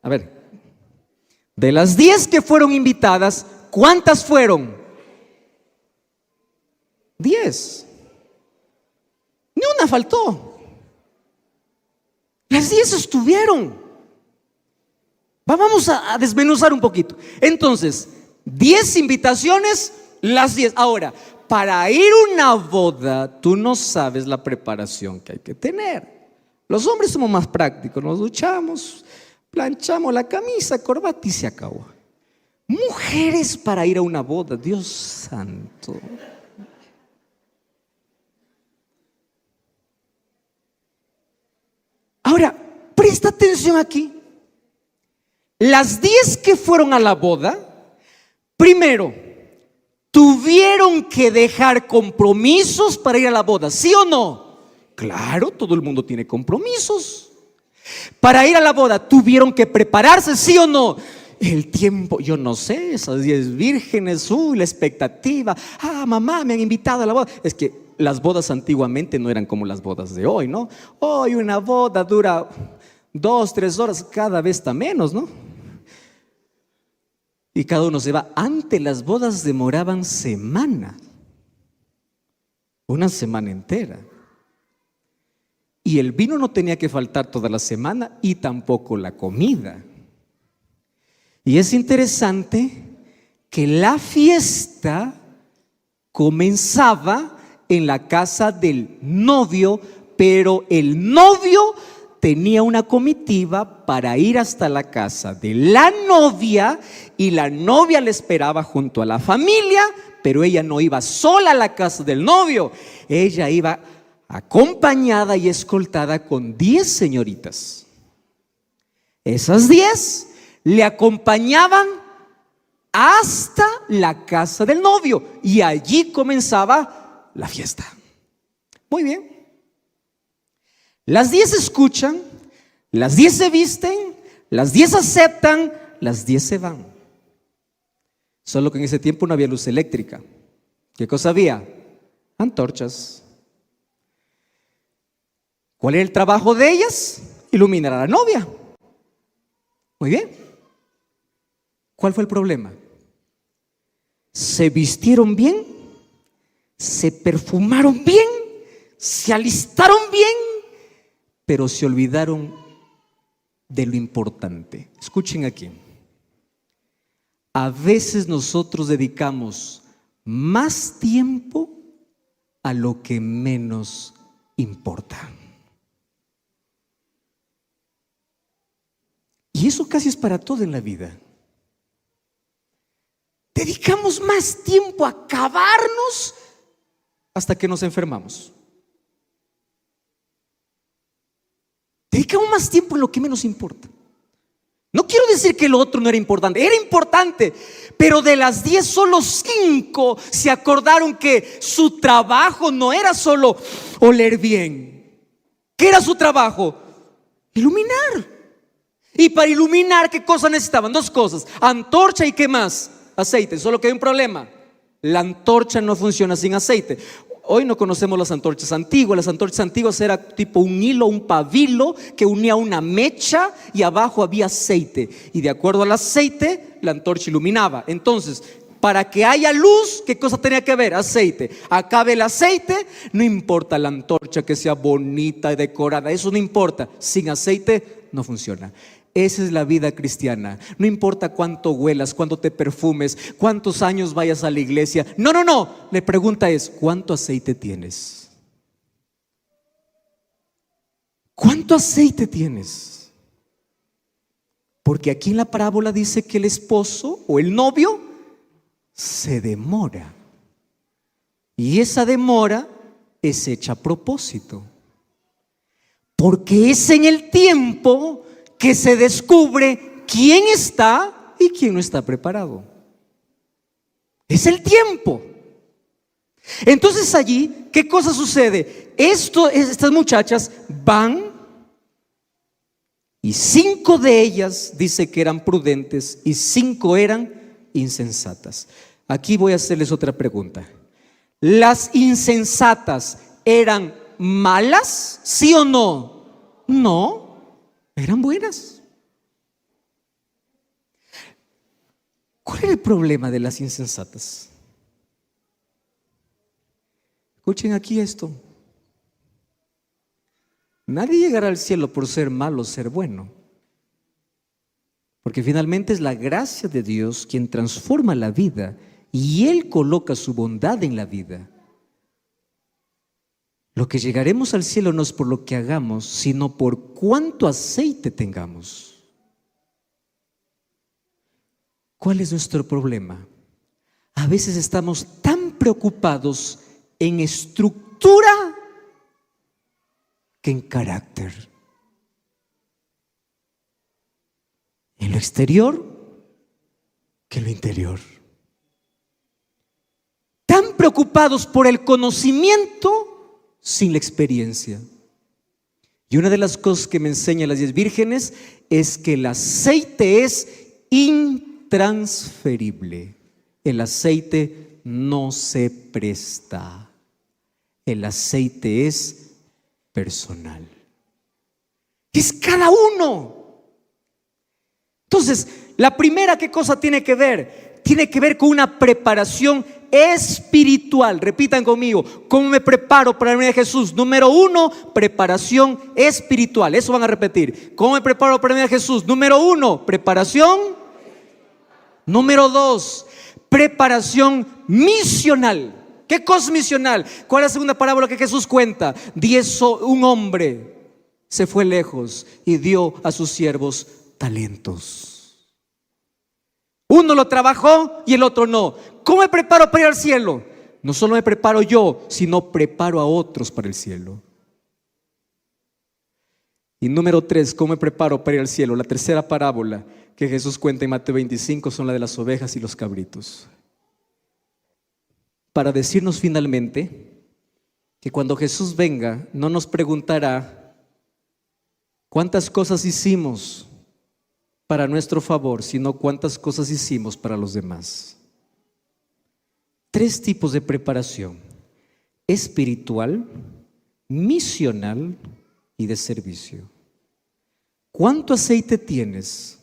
A ver, de las 10 que fueron invitadas, ¿cuántas fueron? 10. Ni una faltó. Las 10 estuvieron. Vamos a desmenuzar un poquito. Entonces, 10 invitaciones, las 10. Ahora, para ir a una boda, tú no sabes la preparación que hay que tener. Los hombres somos más prácticos, nos duchamos, planchamos la camisa, corbata y se acabó. Mujeres para ir a una boda, Dios santo. Ahora, presta atención aquí. Las 10 que fueron a la boda, primero, tuvieron que dejar compromisos para ir a la boda, ¿sí o no? Claro, todo el mundo tiene compromisos. Para ir a la boda, tuvieron que prepararse, ¿sí o no? El tiempo, yo no sé, esas 10 vírgenes, la expectativa. Mamá, me han invitado a la boda. Es que las bodas antiguamente no eran como las bodas de hoy, ¿no? Hoy una boda dura 2, 3 horas, cada vez está menos, ¿no? Y cada uno se va. Antes las bodas demoraban semanas, una semana entera. Y el vino no tenía que faltar toda la semana y tampoco la comida. Y es interesante que la fiesta comenzaba en la casa del novio, pero el novio tenía una comitiva para ir hasta la casa de la novia y la novia le esperaba junto a la familia, pero ella no iba sola a la casa del novio, ella iba acompañada y escoltada con 10 señoritas. Esas 10 le acompañaban hasta la casa del novio y allí comenzaba la fiesta. Muy bien. Las 10 escuchan, las 10 se visten, las 10 aceptan, las 10 se van. Solo que en ese tiempo no había luz eléctrica. ¿Qué cosa había? Antorchas. ¿Cuál era el trabajo de ellas? Iluminar a la novia. Muy bien. ¿Cuál fue el problema? Se vistieron bien, se perfumaron bien, se alistaron bien, pero se olvidaron de lo importante. Escuchen aquí. A veces nosotros dedicamos más tiempo a lo que menos importa. Y eso casi es para todo en la vida. Dedicamos más tiempo a acabarnos hasta que nos enfermamos. Dedicamos más tiempo en lo que menos importa. No quiero decir que lo otro no era importante, pero de las 10 solo 5 se acordaron que su trabajo no era solo oler bien. ¿Qué era su trabajo? Iluminar. Y para iluminar, ¿qué cosa necesitaban? 2 cosas: antorcha y ¿qué más? Aceite. Solo que hay un problema: la antorcha no funciona sin aceite. Hoy no conocemos las antorchas antiguas. Las antorchas antiguas era tipo un hilo, un pabilo que unía una mecha y abajo había aceite. Y de acuerdo al aceite, la antorcha iluminaba. Entonces, para que haya luz, ¿qué cosa tenía que haber? Aceite. Acabe el aceite, no importa la antorcha que sea bonita y decorada, eso no importa. Sin aceite no funciona. Esa es la vida cristiana. No importa cuánto huelas, cuánto te perfumes, cuántos años vayas a la iglesia. No. La pregunta es: ¿cuánto aceite tienes? ¿Cuánto aceite tienes? Porque aquí en la parábola dice que el esposo o el novio se demora. Y esa demora es hecha a propósito. Porque es en el tiempo que se descubre quién está y quién no está preparado. Es el tiempo. Entonces allí, ¿qué cosa sucede? Estas muchachas van y 5 de ellas dice que eran prudentes y 5 eran insensatas. Aquí voy a hacerles otra pregunta. ¿Las insensatas eran malas? ¿Sí o no? No. Eran buenas. ¿Cuál era el problema de las insensatas? Escuchen aquí esto. Nadie llegará al cielo por ser malo o ser bueno, porque finalmente es la gracia de Dios quien transforma la vida y Él coloca su bondad en la vida. Lo que llegaremos al cielo no es por lo que hagamos, sino por cuánto aceite tengamos. ¿Cuál es nuestro problema? A veces estamos tan preocupados en estructura que en carácter. En lo exterior que en lo interior. Tan preocupados por el conocimiento sin la experiencia. Y una de las cosas que me enseñan las 10 vírgenes es que el aceite es intransferible. El aceite no se presta. El aceite es personal. Es cada uno. Entonces, la primera, ¿qué cosa tiene que ver? Tiene que ver con una preparación espiritual. Repitan conmigo: ¿cómo me preparo para venir a Jesús? Número 1, preparación espiritual. Eso van a repetir. ¿Cómo me preparo para venir a Jesús? Número 1, preparación. Número 2, preparación misional. ¿Qué cosa es misional? ¿Cuál es la segunda parábola que Jesús cuenta? Un hombre se fue lejos y dio a sus siervos talentos. Uno lo trabajó y el otro no. ¿Cómo me preparo para ir al cielo? No solo me preparo yo, sino preparo a otros para el cielo. Y número 3, ¿cómo me preparo para ir al cielo? La tercera parábola que Jesús cuenta en Mateo 25 son la de las ovejas y los cabritos. Para decirnos finalmente que cuando Jesús venga no nos preguntará cuántas cosas hicimos para nuestro favor, sino cuántas cosas hicimos para los demás. 3 tipos de preparación: espiritual, misional y de servicio. ¿Cuánto aceite tienes?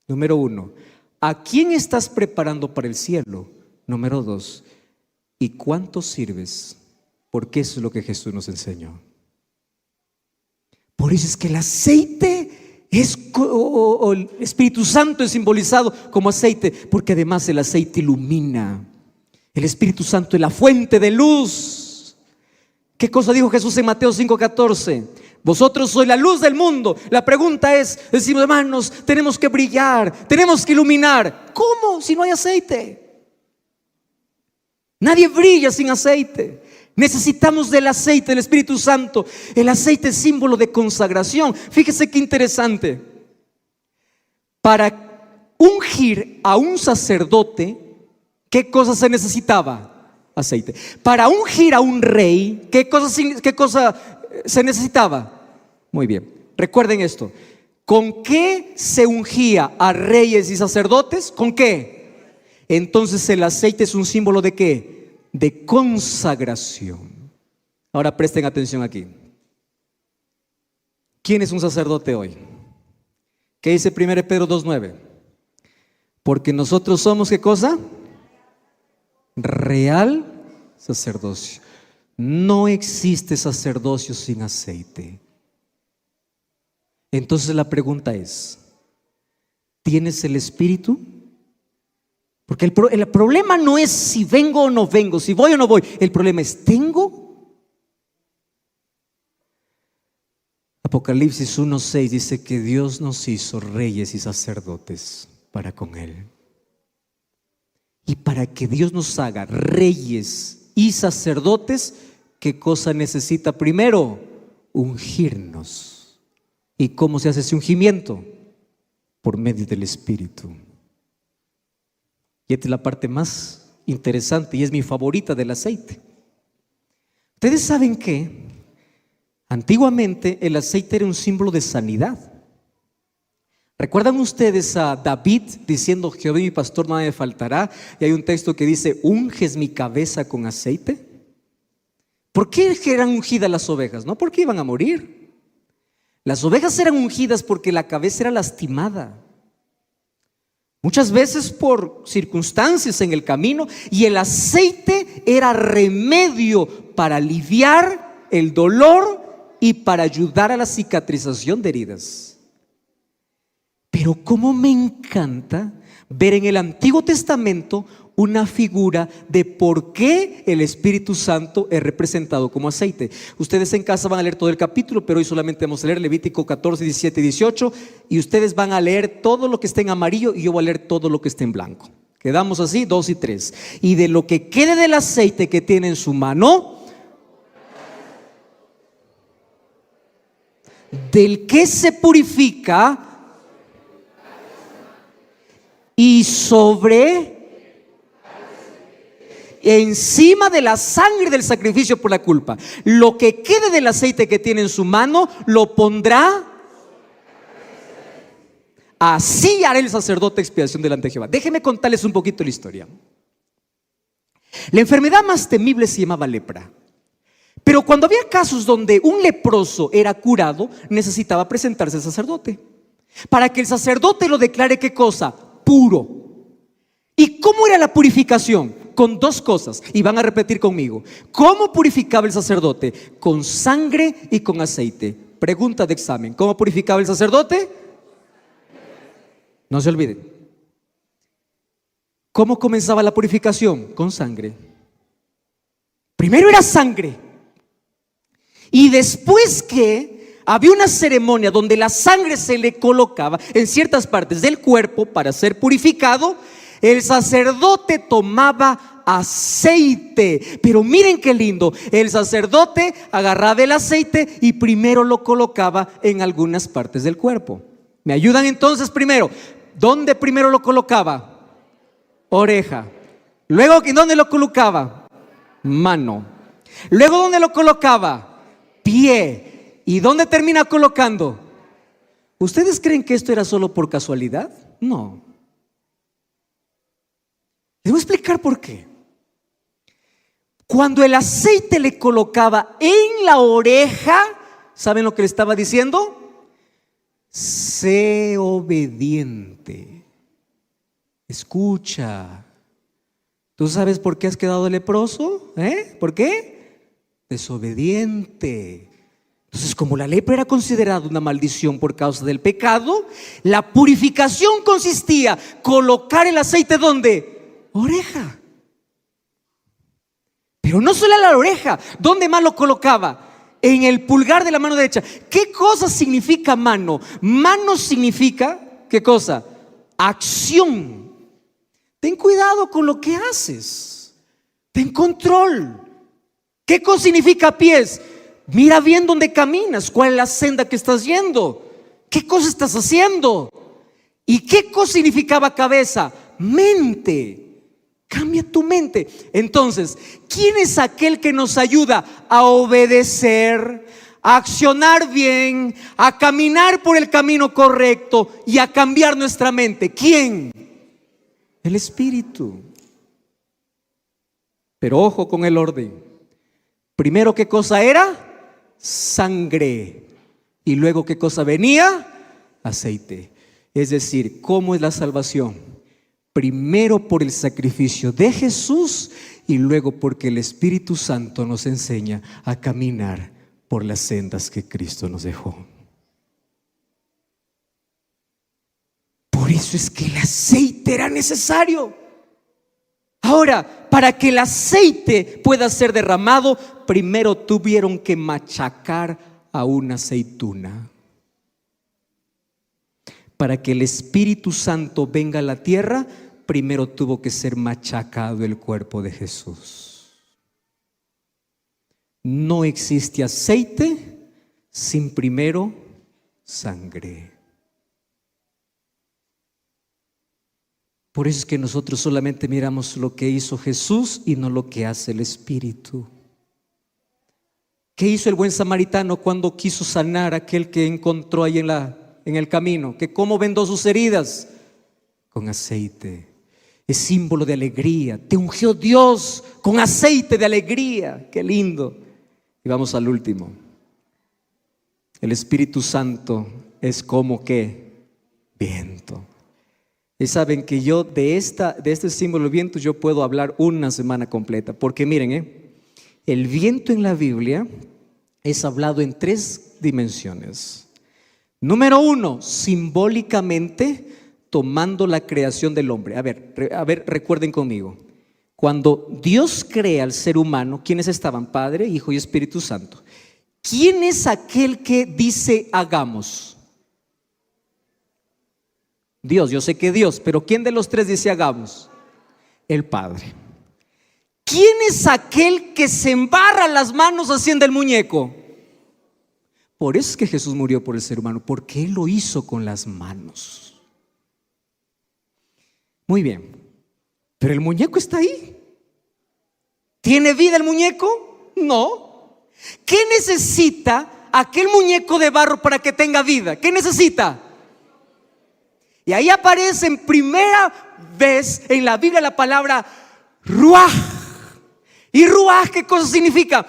Número 1. ¿A quién estás preparando para el cielo? Número 2. ¿Y cuánto sirves? Porque eso es lo que Jesús nos enseñó. Por eso es que el aceite o el Espíritu Santo es simbolizado como aceite, porque además el aceite ilumina. El Espíritu Santo es la fuente de luz. ¿Qué cosa dijo Jesús en Mateo 5:14? Vosotros sois la luz del mundo. La pregunta es, decimos, hermanos, tenemos que brillar, tenemos que iluminar. ¿Cómo? Si no hay aceite. Nadie brilla sin aceite. Necesitamos del aceite del Espíritu Santo. El aceite es símbolo de consagración. Fíjese qué interesante. Para ungir a un sacerdote, ¿qué cosa se necesitaba? Aceite. Para ungir a un rey, ¿qué cosa se necesitaba? Muy bien, recuerden esto. ¿Con qué se ungía a reyes y sacerdotes? ¿Con qué? Entonces el aceite es un símbolo ¿de qué? De consagración. Ahora presten atención aquí. ¿Quién es un sacerdote hoy? ¿Qué dice 1 Pedro 2:9? Porque nosotros somos, ¿qué cosa? Real sacerdocio. No existe sacerdocio sin aceite. Entonces la pregunta es, ¿tienes el Espíritu? Porque el problema no es si vengo o no vengo, si voy o no voy. El problema es, ¿tengo? Apocalipsis 1:6 dice que Dios nos hizo reyes y sacerdotes para con Él. Y para que Dios nos haga reyes y sacerdotes, ¿qué cosa necesita primero? Ungirnos. ¿Y cómo se hace ese ungimiento? Por medio del Espíritu. Y esta es la parte más interesante y es mi favorita del aceite. Ustedes saben que antiguamente el aceite era un símbolo de sanidad. ¿Recuerdan ustedes a David diciendo: Jehová mi pastor, nada me faltará? Y hay un texto que dice: ¿unges mi cabeza con aceite? ¿Por qué eran ungidas las ovejas? No porque iban a morir. Las ovejas eran ungidas porque la cabeza era lastimada, muchas veces por circunstancias en el camino, y el aceite era remedio para aliviar el dolor y para ayudar a la cicatrización de heridas. Pero cómo me encanta ver en el Antiguo Testamento una figura de por qué el Espíritu Santo es representado como aceite. Ustedes en casa van a leer todo el capítulo, pero hoy solamente vamos a leer Levítico 14, 17 y 18, y ustedes van a leer todo lo que esté en amarillo y yo voy a leer todo lo que esté en blanco. Quedamos así, 2 y 3. Y de lo que quede del aceite que tiene en su mano, del que se purifica, y encima de la sangre del sacrificio por la culpa, lo que quede del aceite que tiene en su mano, lo pondrá. Así hará el sacerdote expiación delante de Jehová. Déjenme contarles un poquito la historia. La enfermedad más temible se llamaba lepra. Pero cuando había casos donde un leproso era curado, necesitaba presentarse al sacerdote para que el sacerdote lo declare, ¿qué cosa? Puro. ¿Y cómo era la purificación? Con 2 cosas, y van a repetir conmigo. ¿Cómo purificaba el sacerdote? Con sangre y con aceite. Pregunta de examen: ¿cómo purificaba el sacerdote? No se olviden. ¿Cómo comenzaba la purificación? Con sangre. Primero era sangre, y después que había una ceremonia donde la sangre se le colocaba en ciertas partes del cuerpo para ser purificado, el sacerdote tomaba aceite. Pero miren qué lindo, el sacerdote agarraba el aceite y primero lo colocaba en algunas partes del cuerpo. ¿Me ayudan entonces? Primero, ¿dónde primero lo colocaba? Oreja. Luego, ¿en dónde lo colocaba? Mano. Luego, ¿dónde lo colocaba? Pie. ¿Y dónde termina colocando? ¿Ustedes creen que esto era solo por casualidad? No. Les voy a explicar por qué. Cuando el aceite le colocaba en la oreja, ¿saben lo que le estaba diciendo? Sé obediente. Escucha. ¿Tú sabes por qué has quedado leproso? ¿Por qué? Desobediente. Entonces, como la lepra era considerada una maldición por causa del pecado, la purificación consistía en colocar el aceite ¿dónde? Oreja. Pero no solo en la oreja. ¿Dónde más lo colocaba? En el pulgar de la mano derecha. ¿Qué cosa significa mano? Mano significa, ¿qué cosa? Acción. Ten cuidado con lo que haces. Ten control. ¿Qué cosa significa pies? Mira bien dónde caminas. ¿Cuál es la senda que estás yendo? ¿Qué cosa estás haciendo? ¿Y qué cosa significaba cabeza? Mente. Cambia tu mente. Entonces, ¿quién es aquel que nos ayuda a obedecer, a accionar bien, a caminar por el camino correcto y a cambiar nuestra mente? ¿Quién? El Espíritu. Pero ojo con el orden. Primero, ¿qué cosa era? Sangre. Y luego, ¿qué cosa venía? Aceite. Es decir, ¿cómo es la salvación? Primero por el sacrificio de Jesús y luego porque el Espíritu Santo nos enseña a caminar por las sendas que Cristo nos dejó. Por eso es que el aceite era necesario. Ahora, para que el aceite pueda ser derramado, primero tuvieron que machacar a una aceituna. Para que el Espíritu Santo venga a la tierra, primero tuvo que ser machacado el cuerpo de Jesús. No existe aceite sin primero sangre. Por eso es que nosotros solamente miramos lo que hizo Jesús y no lo que hace el Espíritu. ¿Qué hizo el buen samaritano cuando quiso sanar a aquel que encontró ahí en el camino? ¿Que cómo vendó sus heridas? Con aceite. Es símbolo de alegría. Te ungió Dios con aceite de alegría. Qué lindo. Y vamos al último. El Espíritu Santo es como que viento. Y saben que yo de este símbolo del viento yo puedo hablar una semana completa. Porque miren, el viento en la Biblia es hablado en 3 dimensiones. Número 1, simbólicamente tomando la creación del hombre. A ver, recuerden conmigo. Cuando Dios crea al ser humano, ¿quiénes estaban? Padre, Hijo y Espíritu Santo. ¿Quién es aquel que dice hagamos? Dios, yo sé que Dios, pero ¿quién de los 3 dice hagamos? El Padre. ¿Quién es aquel que se embarra las manos haciendo el muñeco? Por eso es que Jesús murió por el ser humano, porque Él lo hizo con las manos. Muy bien, pero el muñeco está ahí. ¿Tiene vida el muñeco? No. ¿Qué necesita aquel muñeco de barro para que tenga vida? ¿Qué necesita? Y ahí aparece en primera vez en la Biblia la palabra ruaj. ¿Y ruaj qué cosa significa?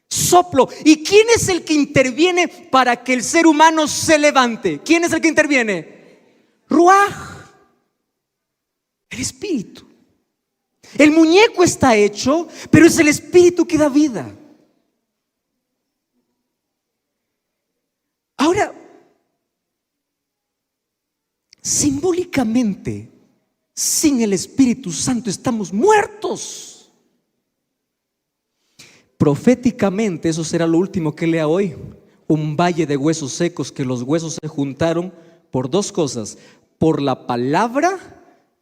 Soplo. ¿Y quién es el que interviene para que el ser humano se levante? ¿Quién es el que interviene? Ruaj. El Espíritu. El muñeco está hecho, pero es el Espíritu que da vida. Ahora, simbólicamente, sin el Espíritu Santo estamos muertos. Proféticamente, eso será lo último que lea hoy. Un valle de huesos secos, que los huesos se juntaron por 2 cosas: por la palabra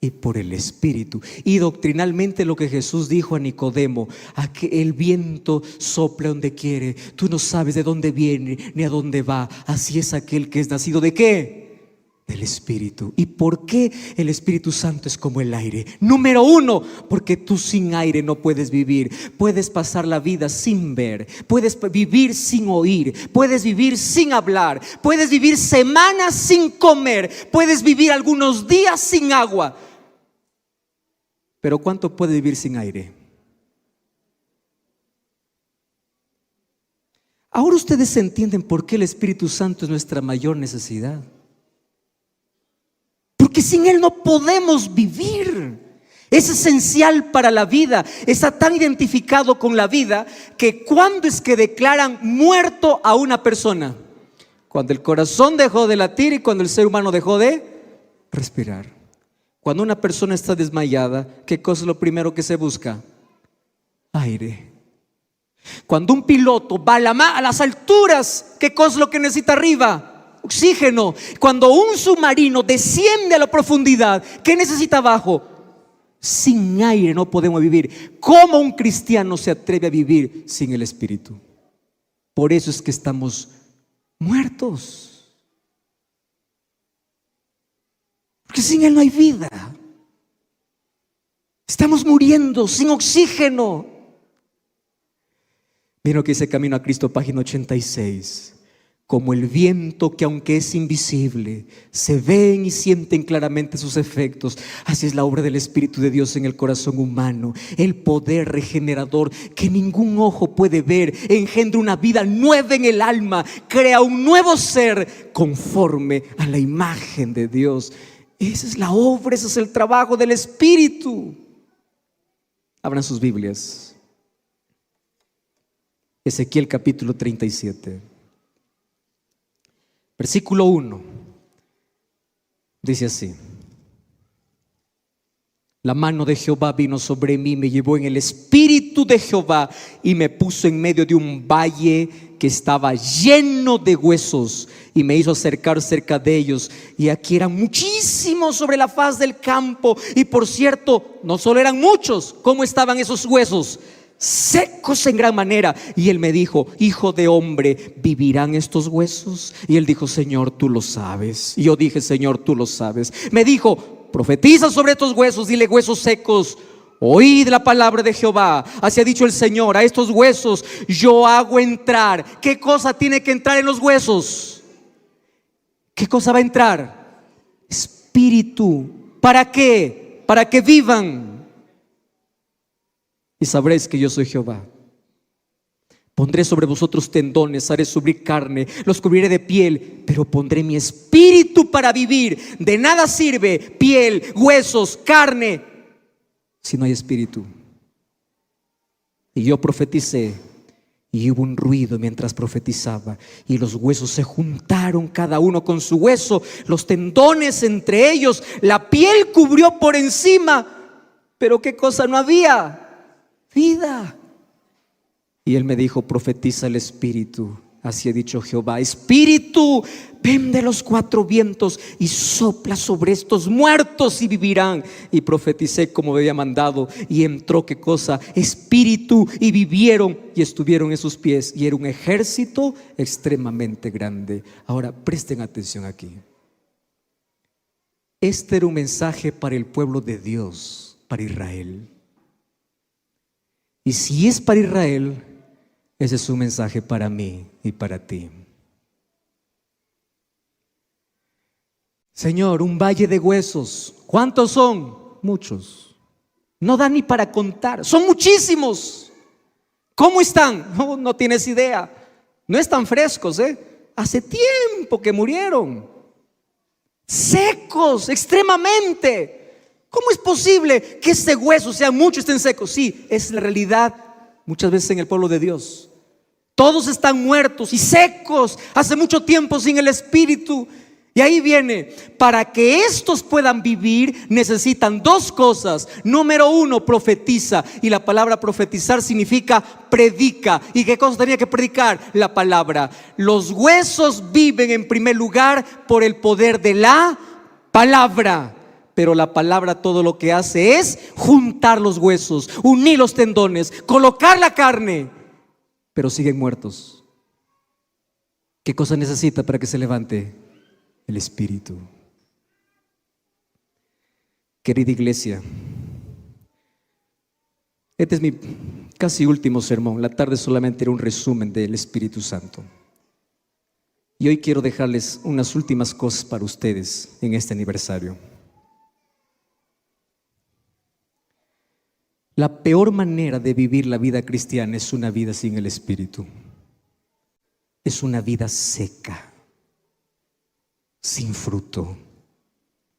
y por el Espíritu. Y doctrinalmente lo que Jesús dijo a Nicodemo: a que el viento sopla donde quiere, tú no sabes de dónde viene ni a dónde va. Así es aquel que es nacido ¿de qué? Del Espíritu. ¿Y por qué el Espíritu Santo es como el aire? Número 1, porque tú sin aire no puedes vivir. Puedes pasar la vida sin ver, puedes vivir sin oír, puedes vivir sin hablar, puedes vivir semanas sin comer, puedes vivir algunos días sin agua. Pero ¿cuánto puede vivir sin aire? Ahora ustedes entienden por qué el Espíritu Santo es nuestra mayor necesidad. Porque sin Él no podemos vivir. Es esencial para la vida. Está tan identificado con la vida que ¿cuándo es que declaran muerto a una persona? Cuando el corazón dejó de latir y cuando el ser humano dejó de respirar. Cuando una persona está desmayada, ¿qué cosa es lo primero que se busca? aire. Cuando un piloto va a las alturas, ¿qué cosa es lo que necesita arriba? Oxígeno. Cuando un submarino desciende a la profundidad, ¿qué necesita abajo? Sin aire no podemos vivir. ¿Cómo un cristiano se atreve a vivir sin el Espíritu? Por eso es que estamos muertos. Porque sin Él no hay vida. Estamos muriendo sin oxígeno. Miren lo que dice Camino a Cristo, página 86. Como el viento que aunque es invisible, se ven y sienten claramente sus efectos. Así es la obra del Espíritu de Dios en el corazón humano. El poder regenerador que ningún ojo puede ver engendra una vida nueva en el alma. Crea un nuevo ser conforme a la imagen de Dios. Esa es la obra, ese es el trabajo del Espíritu. Abran sus Biblias. Ezequiel capítulo 37. Versículo 1. Dice así: la mano de Jehová vino sobre mí, me llevó en el espíritu de Jehová y me puso en medio de un valle que estaba lleno de huesos y me hizo acercar cerca de ellos. Y aquí eran muchísimos sobre la faz del campo. Y por cierto, no solo eran muchos, ¿cómo estaban esos huesos? Secos en gran manera. Y él me dijo: hijo de hombre, ¿vivirán estos huesos? Y él dijo: Señor, tú lo sabes. Y yo dije: Señor, tú lo sabes. Me dijo: profetiza sobre estos huesos, dile: huesos secos, oíd la palabra de Jehová. Así ha dicho el Señor: a estos huesos yo hago entrar. ¿Qué cosa tiene que entrar en los huesos? ¿Qué cosa va a entrar? Espíritu. ¿Para qué? Para que vivan. Y sabréis que yo soy Jehová. Pondré sobre vosotros tendones, haré subir carne, los cubriré de piel, pero pondré mi espíritu para vivir. De nada sirve piel, huesos, carne, si no hay espíritu. Y yo profeticé, y hubo un ruido mientras profetizaba, y los huesos se juntaron cada uno con su hueso, los tendones entre ellos, la piel cubrió por encima, pero ¿qué cosa no había? Vida. Y él me dijo: profetiza el Espíritu. Así ha dicho Jehová: Espíritu, ven de los cuatro vientos y sopla sobre estos muertos y vivirán. Y profeticé como me había mandado, y entró, ¿qué cosa? Espíritu, y vivieron y estuvieron en sus pies. Y era un ejército extremadamente grande. Ahora presten atención aquí. Este era un mensaje para el pueblo de Dios, para Israel. Y si es para Israel, ese es un mensaje para mí y para ti. Señor, un valle de huesos. ¿Cuántos son? Muchos. No da ni para contar. Son muchísimos. ¿Cómo están? No tienes idea. No están frescos, Hace tiempo que murieron. Secos, extremadamente. ¿Cómo es posible que este hueso, sean muchos, estén secos? Sí, es la realidad muchas veces en el pueblo de Dios. Todos están muertos y secos, hace mucho tiempo sin el Espíritu. Y ahí viene: para que estos puedan vivir necesitan dos cosas. Número uno, profetiza. Y la palabra profetizar significa predica. ¿Y qué cosa tenía que predicar? La palabra. Los huesos viven en primer lugar por el poder de la palabra. Pero la palabra todo lo que hace es juntar los huesos, unir los tendones, colocar la carne. Pero siguen muertos. ¿Qué cosa necesita para que se levante? El Espíritu. Querida iglesia, este es mi casi último sermón. La tarde solamente era un resumen del Espíritu Santo. Y hoy quiero dejarles unas últimas cosas para ustedes en este aniversario. La peor manera de vivir la vida cristiana es una vida sin el Espíritu. Es una vida seca, sin fruto,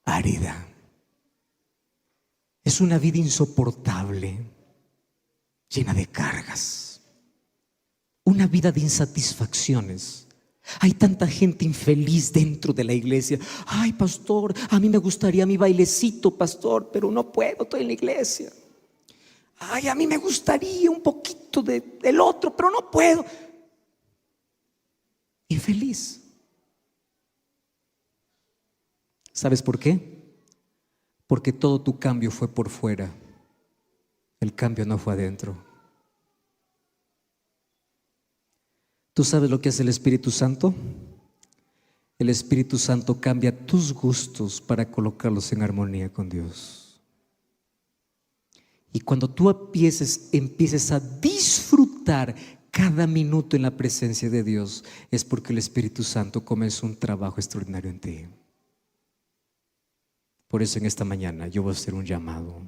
árida. Es una vida insoportable, llena de cargas. Una vida de insatisfacciones. Hay tanta gente infeliz dentro de la iglesia. Ay, pastor, a mí me gustaría mi bailecito, pastor, pero no puedo, estoy en la iglesia. Ay, a mí me gustaría un poquito del otro, pero no puedo. Infeliz. ¿Sabes por qué? Porque todo tu cambio fue por fuera. El cambio no fue adentro. ¿Tú sabes lo que hace el Espíritu Santo? El Espíritu Santo cambia tus gustos para colocarlos en armonía con Dios. Y cuando tú empieces a disfrutar cada minuto en la presencia de Dios, es porque el Espíritu Santo comenzó un trabajo extraordinario en ti. Por eso en esta mañana yo voy a hacer un llamado.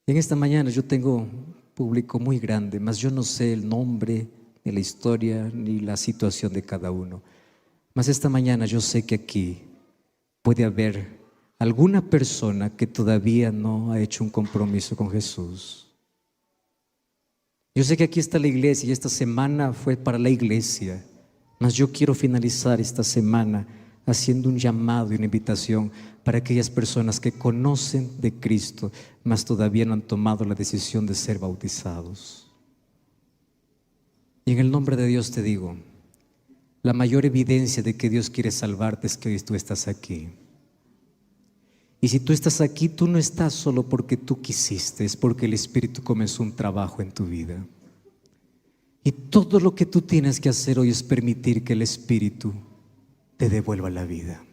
En esta mañana yo tengo un público muy grande, mas yo no sé el nombre, ni la historia, ni la situación de cada uno. Mas esta mañana yo sé que aquí puede haber alguna persona que todavía no ha hecho un compromiso con Jesús. Yo sé que aquí está la iglesia y esta semana fue para la iglesia, mas yo quiero finalizar esta semana haciendo un llamado y una invitación para aquellas personas que conocen de Cristo, mas todavía no han tomado la decisión de ser bautizados. Y en el nombre de Dios te digo, la mayor evidencia de que Dios quiere salvarte es que hoy tú estás aquí. Y si tú estás aquí, tú no estás solo porque tú quisiste, es porque el Espíritu comenzó un trabajo en tu vida. Y todo lo que tú tienes que hacer hoy es permitir que el Espíritu te devuelva la vida.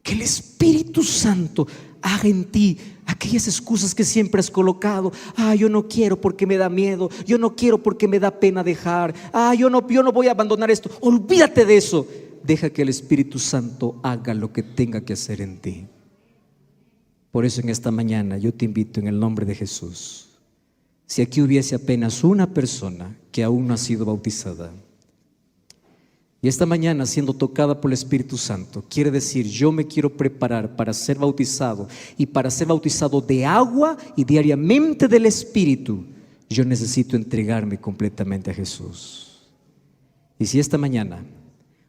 Que el Espíritu Santo haga en ti aquellas excusas que siempre has colocado. Yo no quiero porque me da miedo, yo no quiero porque me da pena dejar, yo no voy a abandonar esto. Olvídate de eso. Deja que el Espíritu Santo haga lo que tenga que hacer en ti. Por eso en esta mañana yo te invito en el nombre de Jesús. Si aquí hubiese apenas una persona que aún no ha sido bautizada, y esta mañana siendo tocada por el Espíritu Santo, quiere decir, yo me quiero preparar para ser bautizado, y para ser bautizado de agua y diariamente del Espíritu, yo necesito entregarme completamente a Jesús. Y si esta mañana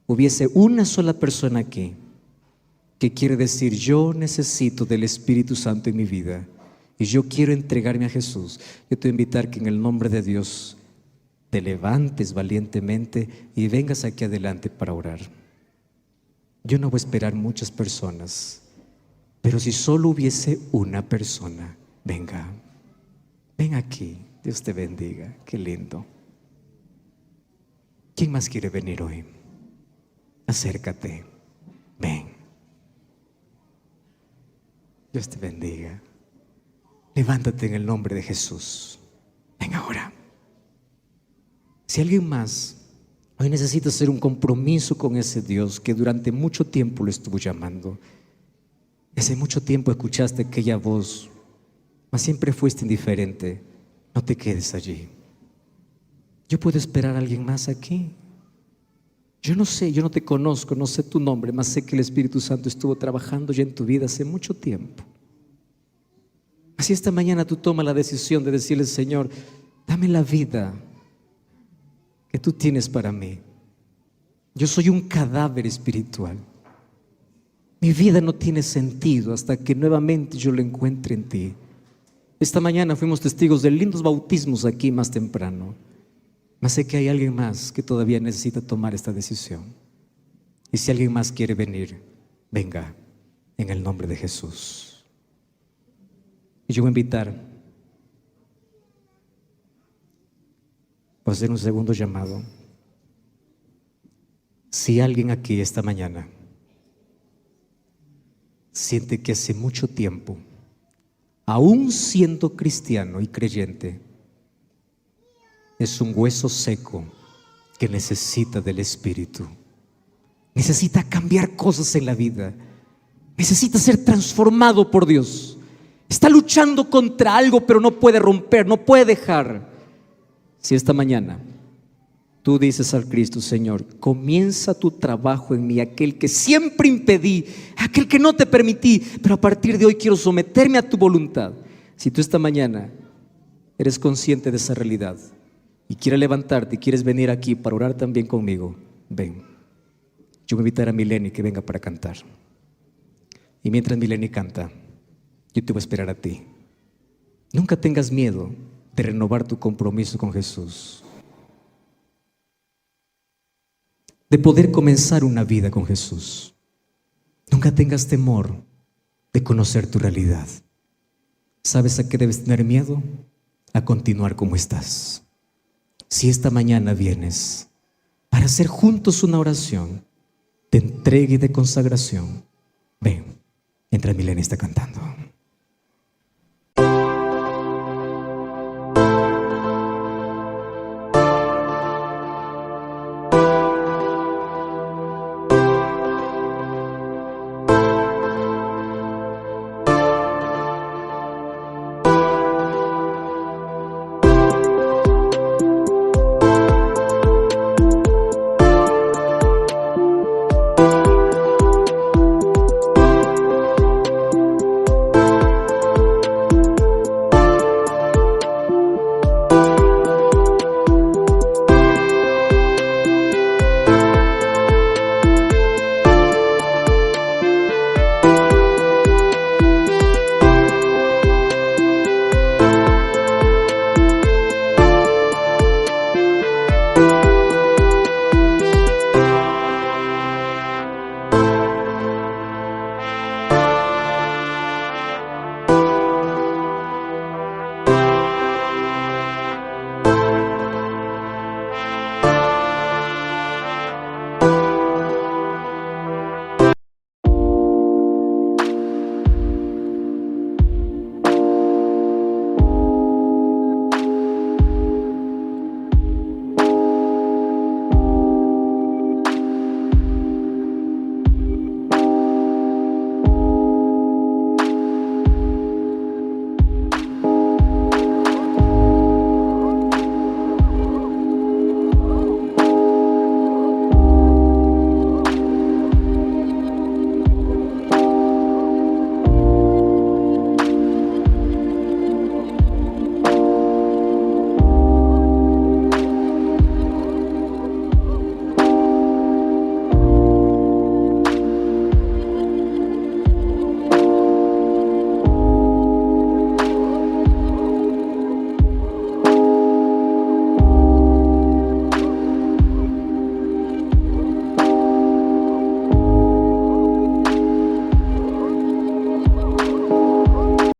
hubiese una sola persona aquí que quiere decir, yo necesito del Espíritu Santo en mi vida y yo quiero entregarme a Jesús, yo te voy a invitar que en el nombre de Dios te levantes valientemente y vengas aquí adelante para orar. Yo no voy a esperar muchas personas, pero si solo hubiese una persona, venga, ven aquí, Dios te bendiga, qué lindo. ¿Quién más quiere venir hoy? Acércate, ven. Dios te bendiga. Levántate en el nombre de Jesús. Ven ahora. Si alguien más hoy necesita hacer un compromiso con ese Dios que durante mucho tiempo lo estuvo llamando, hace mucho tiempo escuchaste aquella voz, mas siempre fuiste indiferente, no te quedes allí. Yo puedo esperar a alguien más aquí. Yo no sé, yo no te conozco, no sé tu nombre, mas sé que el Espíritu Santo estuvo trabajando ya en tu vida hace mucho tiempo. Así esta mañana tú tomas la decisión de decirle, Señor, dame la vida que tú tienes para mí. Yo soy un cadáver espiritual. Mi vida no tiene sentido hasta que nuevamente yo lo encuentre en ti. Esta mañana fuimos testigos de lindos bautismos aquí más temprano. Mas sé que hay alguien más que todavía necesita tomar esta decisión. Y si alguien más quiere venir, venga en el nombre de Jesús. Y yo voy a invitar, voy a hacer un segundo llamado. Si alguien aquí esta mañana siente que hace mucho tiempo, aún siendo cristiano y creyente, es un hueso seco que necesita del Espíritu, necesita cambiar cosas en la vida, necesita ser transformado por Dios, está luchando contra algo pero no puede romper, no puede dejar. Si esta mañana tú dices al Cristo, Señor, comienza tu trabajo en mí, aquel que siempre impedí, aquel que no te permití, pero a partir de hoy quiero someterme a tu voluntad. Si tú esta mañana eres consciente de esa realidad y quieres levantarte y quieres venir aquí para orar también conmigo, ven. Yo voy a invitar a Mileni que venga para cantar. Y mientras Mileni canta, yo te voy a esperar a ti. Nunca tengas miedo de renovar tu compromiso con Jesús, de poder comenzar una vida con Jesús. Nunca tengas temor de conocer tu realidad. ¿Sabes a qué debes tener miedo? A continuar como estás. Si esta mañana vienes para hacer juntos una oración de entrega y de consagración, ven, mientras Milena está cantando.